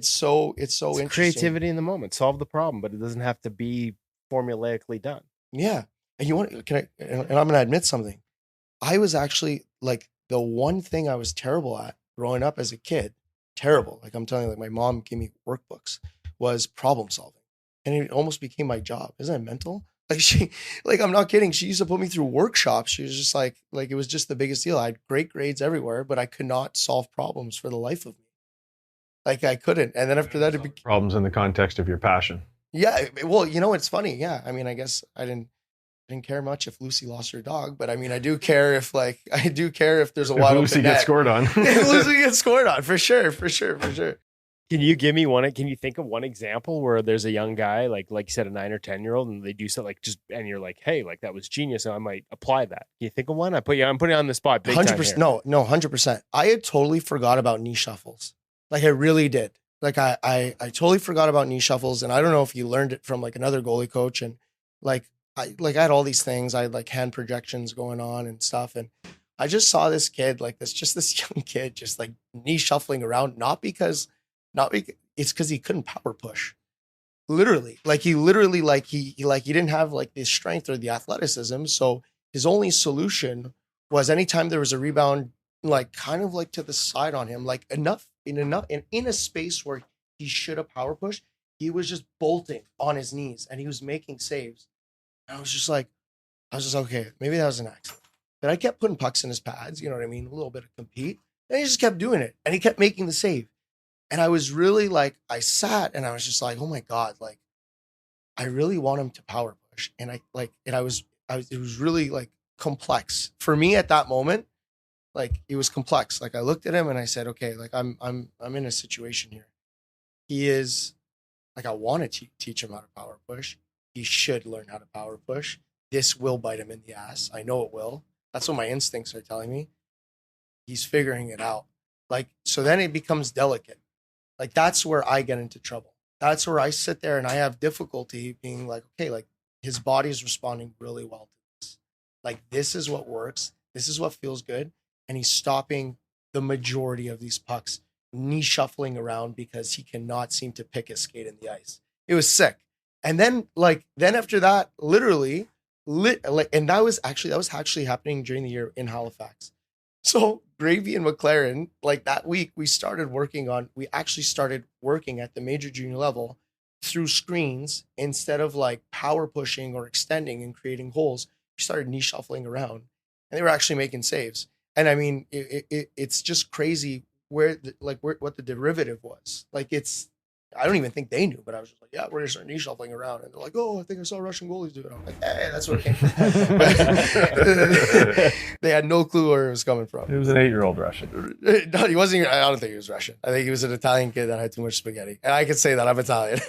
so interesting. Creativity in the moment, solve the problem, but it doesn't have to be formulaically done. Yeah. And and I'm going to admit something. I was actually like the one thing I was terrible at growing up as a kid, terrible. Like I'm telling you, like my mom gave me workbooks, was problem solving. And it almost became my job. Isn't that mental? Like I'm not kidding. She used to put me through workshops. She was just like it was just the biggest deal. I had great grades everywhere, but I could not solve problems for the life of me. Like I couldn't. And then after that, it became problems in the context of your passion. Yeah. Well, it's funny. Yeah. I mean, I guess I didn't care much if Lucy lost her dog, but I mean, I do care if there's a wide open Lucy gets scored on. If Lucy gets scored on, for sure. Can you give me one? Can you think of one example where there's a young guy, like you said, a 9 or 10-year-old, and they do something and you're like, hey, like that was genius, and I might apply that. Can you think of one? I'm putting you on the spot. Big 100%. No, 100%. I had totally forgot about knee shuffles. Like I really did. Like I totally forgot about knee shuffles, and I don't know if you learned it from like another goalie coach. And I had all these things. I had like hand projections going on and stuff, and I just saw this kid, like this young kid, just like knee shuffling around, not because it's because he couldn't power push. Literally, like he didn't have like the strength or the athleticism. So his only solution was anytime there was a rebound, like kind of like to the side on him, like in a space where he should have power pushed, he was just bolting on his knees and he was making saves. And I was just like, okay, maybe that was an accident. But I kept putting pucks in his pads, you know what I mean? A little bit of compete. And he just kept doing it. And he kept making the save. And I was really like, I sat and I was just like, oh my God, like, I really want him to power push. And it was really like complex for me at that moment. Like it was complex. Like I looked at him and I said, okay, like I'm in a situation here. He is like, I want to teach him how to power push. He should learn how to power push. This will bite him in the ass. I know it will. That's what my instincts are telling me. He's figuring it out. Like, so then it becomes delicate. Like, that's where I get into trouble. That's where I sit there and I have difficulty being like, okay, like his body is responding really well to this. Like, this is what works. This is what feels good. And he's stopping the majority of these pucks, knee shuffling around because he cannot seem to pick his skate in the ice. It was sick. And then after that, literally, and that was actually happening during the year in Halifax. So Gravy and McLaren, like that week, we actually started working at the major junior level through screens instead of like power pushing or extending and creating holes. We started knee shuffling around, and they were actually making saves. And I mean, it's just crazy what the derivative was. Like I don't even think they knew, but I was just like, yeah, we're gonna start knee shuffling around, and they're like, oh, I think I saw Russian goalies do it. I'm like, hey, that's where it came from. They had no clue where it was coming from. It was an 8-year-old Russian. No, he wasn't. I don't think he was Russian. I think he was an Italian kid that had too much spaghetti, and I could say that I'm Italian.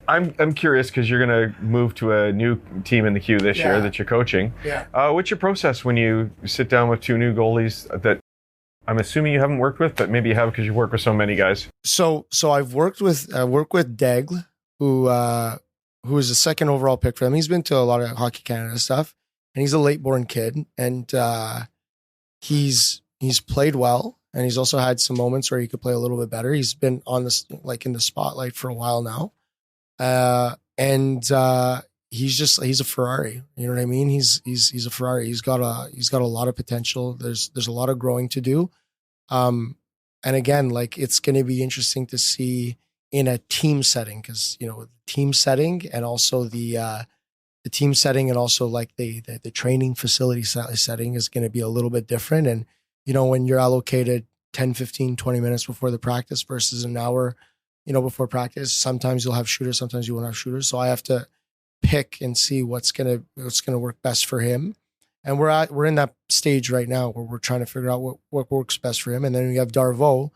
I'm curious because you're going to move to a new team in the queue this year that you're coaching. Yeah. What's your process when you sit down with 2 new goalies that I'm assuming you haven't worked with, but maybe you have because you work with so many guys? So I work with Daigle, who is a second overall pick for them. He's been to a lot of Hockey Canada stuff, and he's a late born kid, and he's played well, and he's also had some moments where he could play a little bit better. He's been on this like in the spotlight for a while now. He's a Ferrari. You know what I mean? He's a Ferrari. He's got a lot of potential. There's a lot of growing to do. And again, like it's going to be interesting to see in a team setting, because team setting and also the team setting and also like the training facility setting is going to be a little bit different. And when you're allocated 10, 15, 20 minutes before the practice versus an hour, before practice, sometimes you'll have shooters, sometimes you won't have shooters. So I have to pick and see what's gonna work best for him. And we're in that stage right now where we're trying to figure out what works best for him. And then we have Darvo,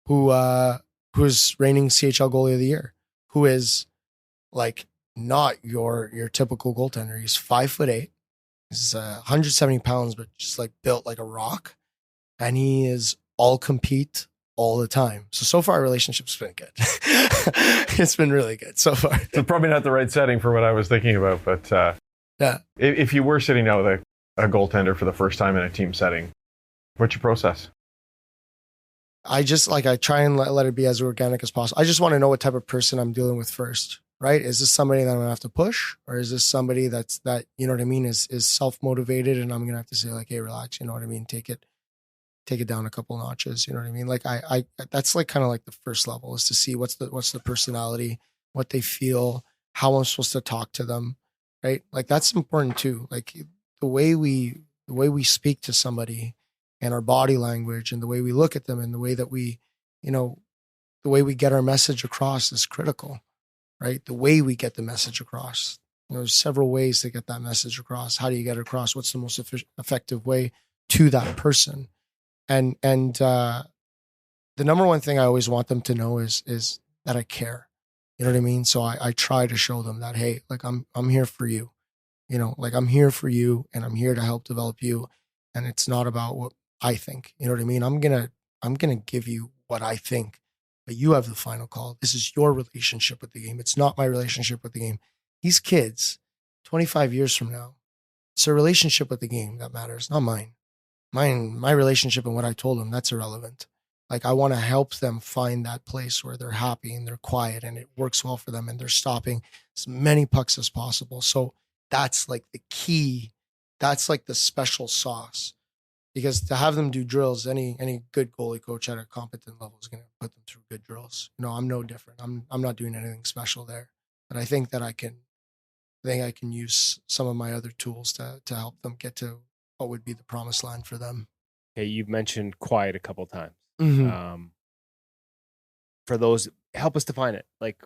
who's reigning CHL goalie of the year, who is like not your typical goaltender. He's 5'8", he's 170 pounds, but just like built like a rock, and he is all compete all the time. So far our relationship's been good. It's been really good so far. So probably not the right setting for what I was thinking about, but yeah. If you were sitting down with a goaltender for the first time in a team setting, what's your process? I try and let it be as organic as possible. I just want to know what type of person I'm dealing with first, right? Is this somebody that I'm gonna have to push, or is this somebody that you know what I mean, is self-motivated, and I'm gonna have to say like, hey, relax, you know what I mean? Take it down a couple notches, you know what I mean? Like I that's like kind of like the first level, is to see what's the personality, what they feel, how I'm supposed to talk to them, right? Like that's important too. Like the way we speak to somebody and our body language and the way we look at them and the way that we, the way we get our message across is critical, right? The way we get the message across. There's several ways to get that message across. How do you get it across? What's the most effective way to that person? And the the number one thing I always want them to know is that I care. You know what I mean? So I try to show them that, hey, like I'm here for you. You know, like I'm here for you and I'm here to help develop you. And it's not about what I think. You know what I mean? I'm gonna give you what I think, but you have the final call. This is your relationship with the game. It's not my relationship with the game. These kids, 25 years from now, it's a relationship with the game that matters, not mine. My relationship and what I told them, that's irrelevant. Like I want to help them find that place where they're happy and they're quiet and it works well for them and they're stopping as many pucks as possible. So that's like the key. That's like the special sauce. Because to have them do drills, any good goalie coach at a competent level is going to put them through good drills. You know, I'm no different. I'm not doing anything special there. But I think that I can use some of my other tools to help them get to what would be the promised land for them. Okay, you've mentioned quiet a couple times. Mm-hmm. For those, help us define it, like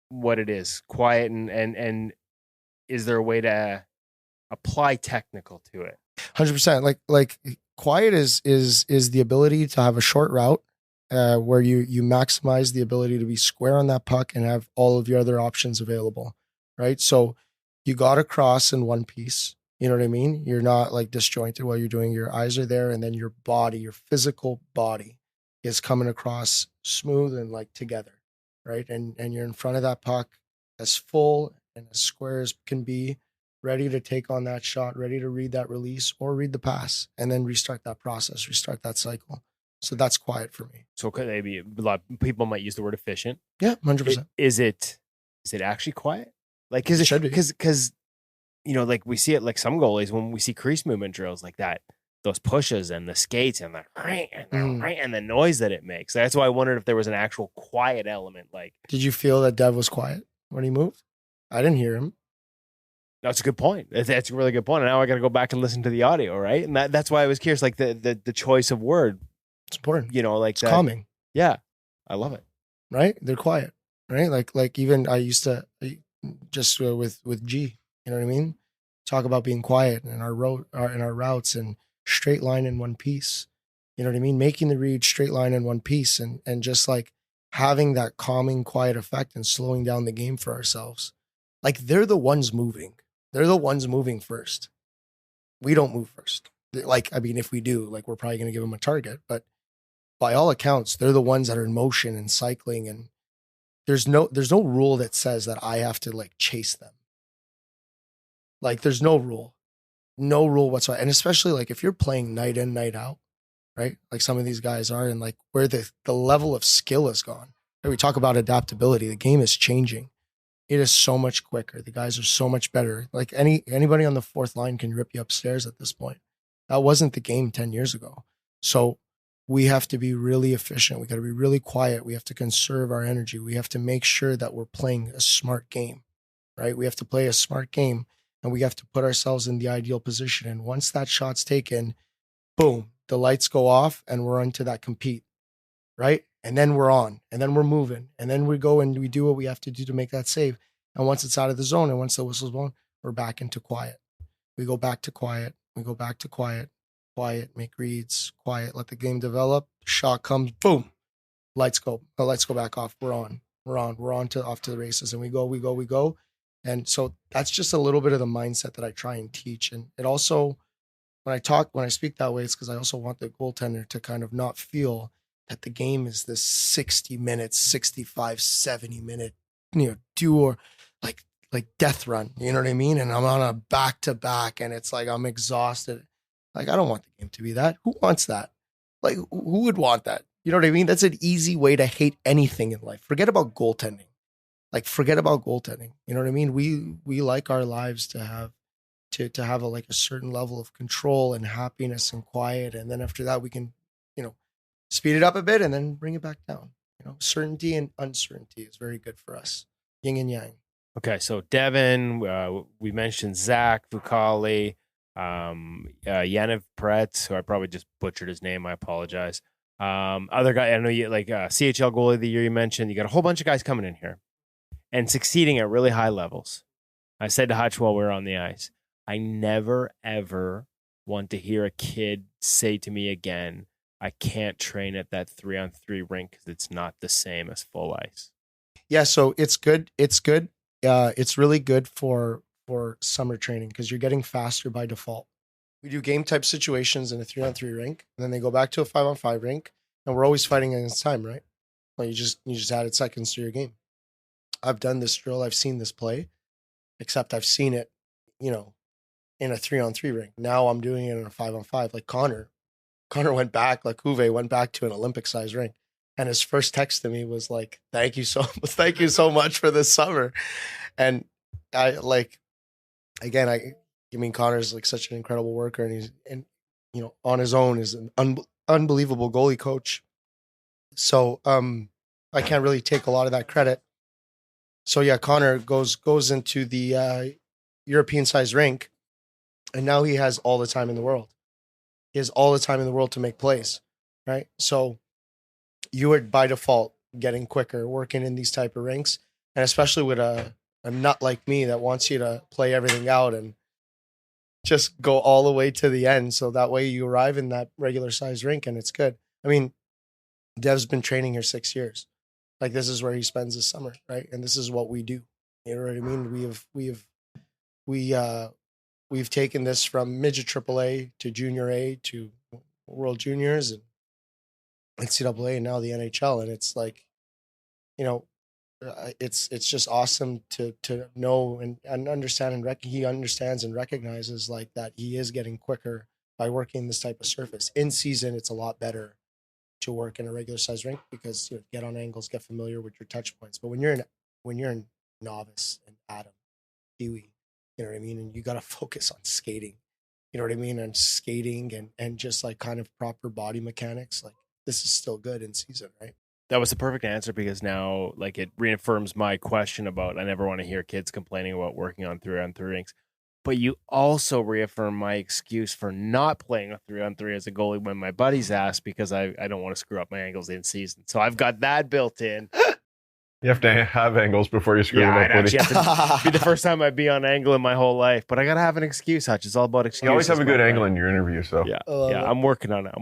what it is. Quiet and is there a way to apply technical to it? 100%. Like quiet is the ability to have a short route where you maximize the ability to be square on that puck and have all of your other options available, right? So you got to cross in one piece. You know what I mean? You're not like disjointed while you're doing. Your eyes are there, and then your body, your physical body, is coming across smooth and like together, right? And you're in front of that puck as full and as square as can be, ready to take on that shot, ready to read that release or read the pass, and then restart that process, restart that cycle. So that's quiet for me. So could maybe a lot of people might use the word efficient. Yeah, 100%. Is it actually quiet? Like, is it should be. Because you know, like we see it like some goalies when we see crease movement drills like that, those pushes and the skates and the noise that it makes. That's why I wondered if there was an actual quiet element. Like, did you feel that Dev was quiet when he moved? I didn't hear him. That's a good point. That's a really good point. And now I got to go back and listen to the audio, right? And that's why I was curious, like the choice of word. It's important. You know, like it's calming. Yeah, I love it. Right? They're quiet. Right? Like even I used to just with G. You know what I mean? Talk about being quiet in our routes and straight line in one piece. You know what I mean? Making the read straight line in one piece and just like having that calming, quiet effect and slowing down the game for ourselves. Like they're the ones moving. They're the ones moving first. We don't move first. Like, I mean, if we do, like we're probably going to give them a target, but by all accounts, they're the ones that are in motion and cycling. And there's no rule that says that I have to like chase them. Like there's no rule whatsoever. And especially like if you're playing night in, night out, right? Like some of these guys are, and like where the level of skill has gone. Right? We talk about adaptability. The game is changing. It is so much quicker. The guys are so much better. Like anybody on the fourth line can rip you upstairs at this point. That wasn't the game 10 years ago. So we have to be really efficient. We got to be really quiet. We have to conserve our energy. We have to make sure that we're playing a smart game, right? We have to play a smart game and we have to put ourselves in the ideal position. And once that shot's taken, boom, the lights go off and we're into that compete, right? And then we're on, and then we're moving, and then we go and we do what we have to do to make that save. And once it's out of the zone and once the whistle's blown, we're back into quiet. We go back to quiet. We go back to quiet, make reads, quiet, let the game develop. Shot comes, boom, lights go. The lights go back off. We're on off to the races, and we go. And so that's just a little bit of the mindset that I try and teach. And it also, when I speak that way, it's because I also want the goaltender to kind of not feel that the game is this 60 minutes, 65, 70 minute, do or like death run, you know what I mean? And I'm on a back to back and it's like, I'm exhausted. Like, I don't want the game to be that. Who wants that? Like, who would want that? You know what I mean? That's an easy way to hate anything in life. Forget about goaltending. You know what I mean? We like our lives to have a certain level of control and happiness and quiet. And then after that, we can, speed it up a bit and then bring it back down. Certainty and uncertainty is very good for us. Yin and yang. Okay, so Devon, we mentioned Zach Vucali, Yaniv Pretz, who I probably just butchered his name. I apologize. Other guy, I know you like CHL goalie of the year you mentioned. You got a whole bunch of guys coming in here and succeeding at really high levels. I said to Hutch while we were on the ice, I never, ever want to hear a kid say to me again, I can't train at that 3-on-3 rink because it's not the same as full ice. Yeah, so it's good. It's good. It's really good for summer training because you're getting faster by default. We do game type situations in a 3-on-3 rink, and then they go back to a 5-on-5 rink, and we're always fighting against time, right? Well, you just added seconds to your game. I've done this drill. I've seen this play, except I've seen it, in a 3-on-3 rink. Now I'm doing it in a 5-on-5. Like Connor went back, like Uwe went back to an Olympic size rink. And his first text to me was like, thank you so much for this summer. And I Connor's like such an incredible worker, and he's on his own is an unbelievable goalie coach. So I can't really take a lot of that credit. So yeah, Connor goes into the European size rink, and now he has all the time in the world. He has all the time in the world to make plays, right? So you are by default getting quicker working in these type of rinks, and especially with a nut like me that wants you to play everything out and just go all the way to the end. So that way you arrive in that regular size rink and it's good. I mean, Dev's been training here 6 years. Like this is where he spends his summer, right? And this is what we do. You know what I mean? We've taken this from midget AAA to junior A to World Juniors and NCAA and now the NHL. And it's like, it's just awesome to know and understand and he understands and recognizes like that he is getting quicker by working this type of surface. In season, it's a lot better to work in a regular size rink because get on angles, get familiar with your touch points. But when you're in novice and Adam, Pee-wee, you know what I mean? And you got to focus on skating, you know what I mean? And skating and just like kind of proper body mechanics. Like this is still good in season, right? That was the perfect answer because now like it reaffirms my question about I never want to hear kids complaining about working on 3-on-3 rinks. But you also reaffirm my excuse for not playing a 3-on-3 as a goalie when my buddies ask because I don't want to screw up my angles in season. So I've got that built in. You have to have angles before you screw them up. It have to be the first time I'd be on angle in my whole life. But I got to have an excuse, Hutch. It's all about excuses. You always have a good angle in your interview. So yeah, I'm working on it.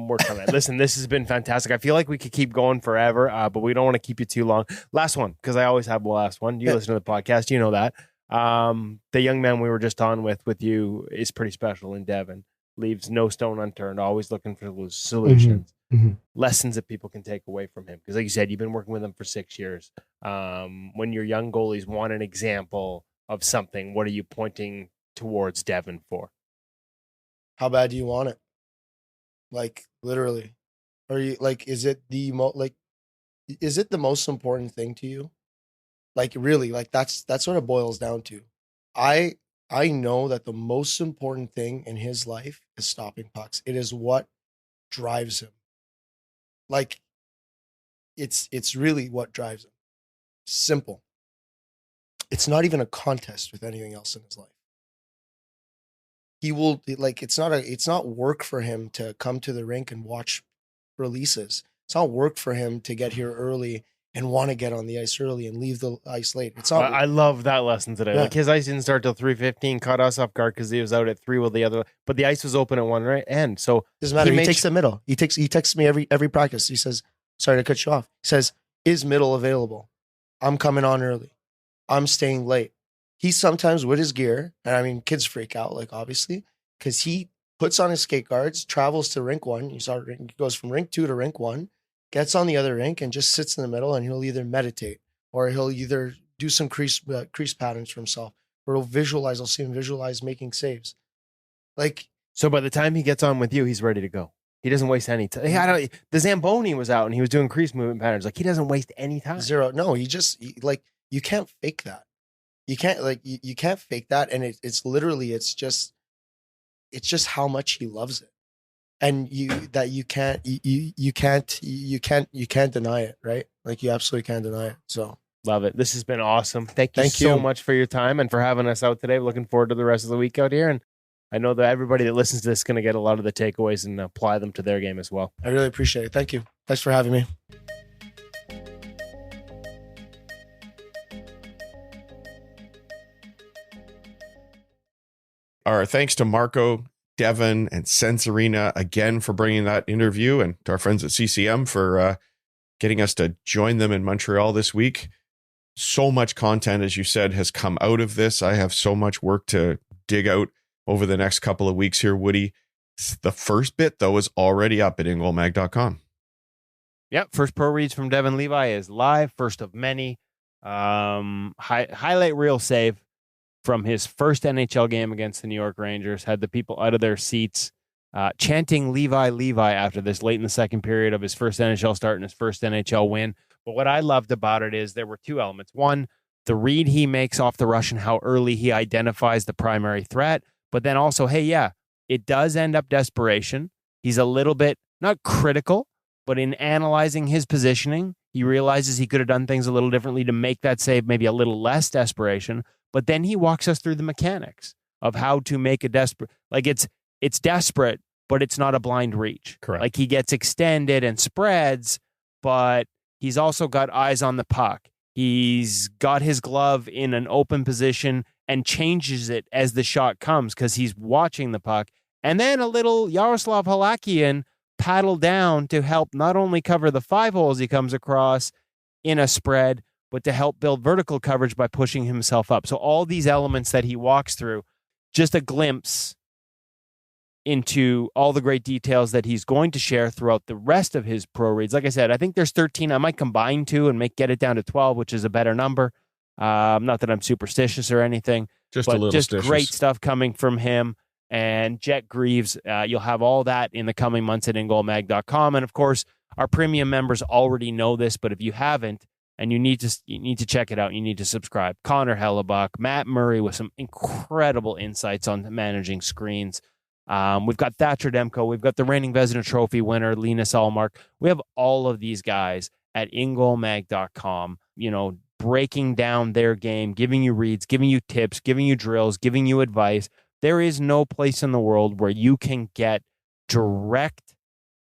Listen, this has been fantastic. I feel like we could keep going forever, but we don't want to keep you too long. Last one, because I always have the last one. You listen to the podcast, you know that. The young man we were just on with you is pretty special in Devon. Leaves no stone unturned, always looking for solutions. Mm-hmm. Lessons that people can take away from him. Because like you said, you've been working with him for 6 years. When your young goalies want an example of something, what are you pointing towards Devon for? How bad do you want it? Like literally. Are you like, is it the most important thing to you? Like really, like that's what it boils down to. I know that the most important thing in his life is stopping pucks. It is what drives him. Like it's really what drives him. Simple. It's not even a contest with anything else in his life. He will like it's not work for him to come to the rink and watch releases. It's not work for him to get here early and want to get on the ice early and leave the ice late. It's not. I love that lesson today. Yeah. Like his ice didn't start till 3:15, caught us off guard because he was out at 3 with the other, but the ice was open at one end. So doesn't matter. He takes the middle. He texts me every practice. He says, "Sorry to cut you off." He says, "Is middle available? I'm coming on early. I'm staying late." He's sometimes with his gear, and I mean, kids freak out, like obviously, because he puts on his skate guards, travels to rink 1. He goes from rink 2 to rink 1. Gets on the other rink and just sits in the middle, and he'll either meditate or he'll either do some crease patterns for himself, or he'll visualize. I'll see him visualize making saves. Like so, by the time he gets on with you, he's ready to go. He doesn't waste any time. The Zamboni was out and he was doing crease movement patterns. Like he doesn't waste any time. Zero. No, you can't fake that. You can't fake that, and it's literally it's just how much he loves it. And you can't deny it, right? Like you absolutely can't deny it. So love it. This has been awesome. Thank you so much for your time and for having us out today. Looking forward to the rest of the week out here. And I know that everybody that listens to this is going to get a lot of the takeaways and apply them to their game as well. I really appreciate it. Thank you. Thanks for having me. Our thanks to Marco, Devon and Sense Arena again for bringing that interview, and to our friends at CCM for getting us to join them in Montreal this week. So much content, as you said, has come out of this. I have so much work to dig out over the next couple of weeks here, Woody. The first bit, though, is already up at ingolmag.com. Yep, first pro reads from Devon Levi is live, first of many. Highlight reel save from his first NHL game against the New York Rangers, had the people out of their seats chanting Levi, Levi after this late in the second period of his first NHL start and his first NHL win. But what I loved about it is there were two elements. One, the read he makes off the rush and how early he identifies the primary threat. But then also, hey, yeah, it does end up desperation. He's a little bit, not critical, but in analyzing his positioning, he realizes he could have done things a little differently to make that save maybe a little less desperation. But then he walks us through the mechanics of how to make a desperate, like it's desperate, but it's not a blind reach. Correct. Like he gets extended and spreads, but he's also got eyes on the puck. He's got his glove in an open position and changes it as the shot comes because he's watching the puck. And then a little Yaroslav Halakian paddle down to help not only cover the 5 holes he comes across in a spread, but to help build vertical coverage by pushing himself up. So all these elements that he walks through, just a glimpse into all the great details that he's going to share throughout the rest of his pro reads. Like I said, I think there's 13. I might combine 2 and get it down to 12, which is a better number. Not that I'm superstitious or anything, Just but a little just stitious. Great stuff coming from him. And Jet Greaves, you'll have all that in the coming months at ingolmag.com. And of course, our premium members already know this, but if you haven't, and you need to check it out, you need to subscribe. Connor Hellebuck, Matt Murray with some incredible insights on managing screens. We've got Thatcher Demko. We've got the reigning Vezina Trophy winner, Linus Allmark. We have all of these guys at ingolmag.com, breaking down their game, giving you reads, giving you tips, giving you drills, giving you advice. There is no place in the world where you can get direct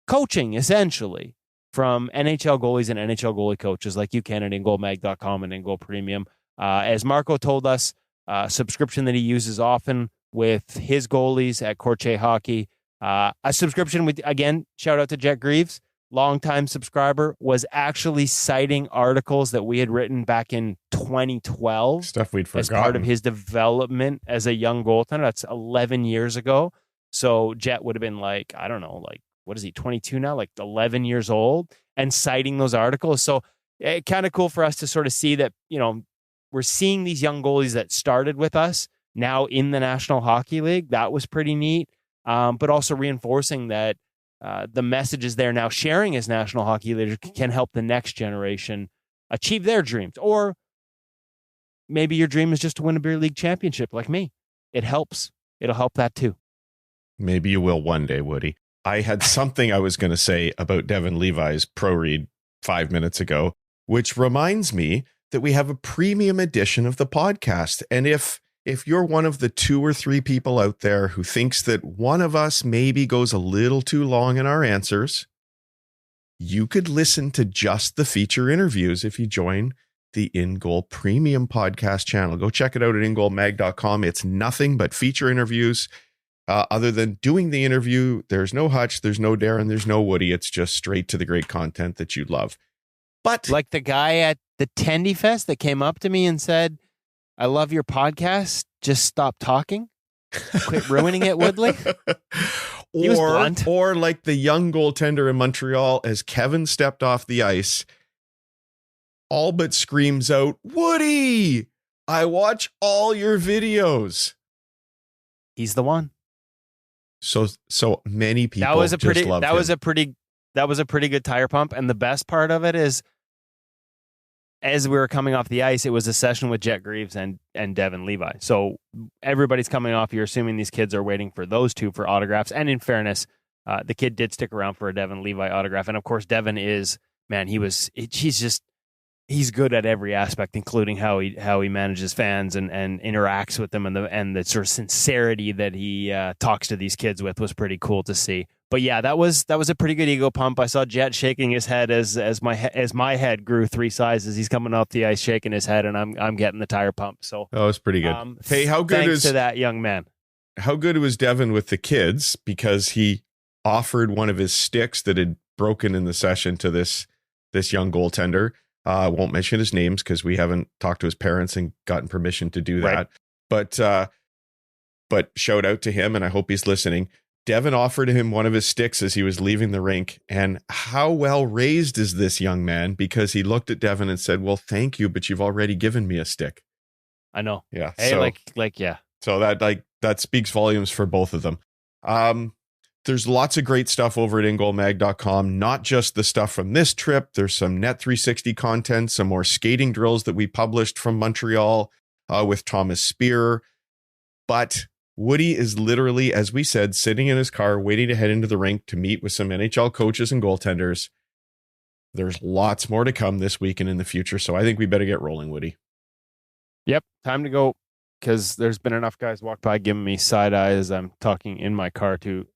coaching, essentially, from NHL goalies and NHL goalie coaches like you can at ingolmag.com and Ingol Premium. As Marco told us, subscription that he uses often with his goalies at Corche Hockey. A subscription with, again, shout out to Jet Greaves, longtime subscriber, was actually citing articles that we had written back in 2012. Stuff we'd as forgotten. part of his development as a young goaltender. That's 11 years ago. So Jet would have been like, I don't know, like, what is he, 22 now? Like 11 years old, and citing those articles. So kind of cool for us to sort of see that, we're seeing these young goalies that started with us now in the National Hockey League. That was pretty neat. But also reinforcing that the message is there now, sharing as National Hockey League can help the next generation achieve their dreams. Or maybe your dream is just to win a beer league championship like me. It helps. It'll help that too. Maybe you will one day, Woody. I had something I was going to say about Devon Levi's pro read 5 minutes ago, which reminds me that we have a premium edition of the podcast. And if you're one of the 2 or 3 people out there who thinks that one of us maybe goes a little too long in our answers, you could listen to just the feature interviews if you join the In Goal Premium podcast channel. Go check it out at ingolmag.com. It's nothing but feature interviews. Other than doing the interview, there's no Hutch, there's no Darren, there's no Woody. It's just straight to the great content that you love. But like the guy at the Tendy Fest that came up to me and said, I love your podcast. Just stop talking. Quit ruining it, Woodley. He was blunt. Or like the young goaltender in Montreal, as Kevin stepped off the ice, all but screams out, Woody, I watch all your videos. He's the one. So many people That was a pretty just loved him. that was a pretty good tire pump. And the best part of it is, as we were coming off the ice, it was a session with Jet Greaves and Devon Levi. So everybody's coming off. You're assuming these kids are waiting for those two for autographs. And in fairness, the kid did stick around for a Devon Levi autograph. And of course, Devon is, man, he's good at every aspect, including how he manages fans and interacts with them, and the sort of sincerity that he talks to these kids with was pretty cool to see. But yeah, that was a pretty good ego pump. I saw Jet shaking his head as my head grew 3 sizes. He's coming off the ice shaking his head, and I'm getting the tire pump. So that was pretty good. Hey, how good thanks is to that young man? how good was Devon with the kids, because he offered one of his sticks that had broken in the session to this young goaltender. I won't mention his names because we haven't talked to his parents and gotten permission to do that. Right. But shout out to him, and I hope he's listening. Devon offered him one of his sticks as he was leaving the rink. And how well raised is this young man? Because he looked at Devon and said, well, thank you, but you've already given me a stick. I know. Yeah. Hey, so, yeah. So that speaks volumes for both of them. There's lots of great stuff over at ingoalmag.com, not just the stuff from this trip. There's some Net 360 content, some more skating drills that we published from Montreal with Thomas Spear. But Woody is literally, as we said, sitting in his car, waiting to head into the rink to meet with some NHL coaches and goaltenders. There's lots more to come this week and in the future. So I think we better get rolling, Woody. Yep. Time to go, because there's been enough guys walk by giving me side eye as I'm talking in my car to,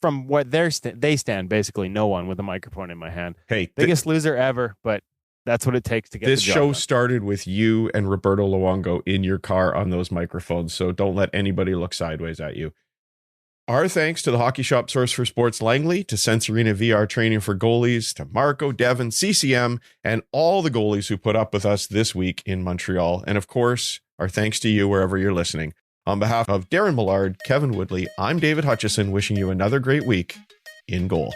from what they stand, basically no one with a microphone in my hand. Hey, biggest loser ever, but that's what it takes to get this the job show done. started with you and Roberto Luongo in your car on those microphones, so don't let anybody look sideways at you. Our thanks to the Hockey Shop Source for Sports Langley, to Sense Arena VR Training for Goalies, to Marco, Devon, CCM, and all the goalies who put up with us this week in Montreal. And of course, our thanks to you wherever you're listening. On behalf of Darren Millard, Kevin Woodley, I'm David Hutchison, wishing you another great week in goal.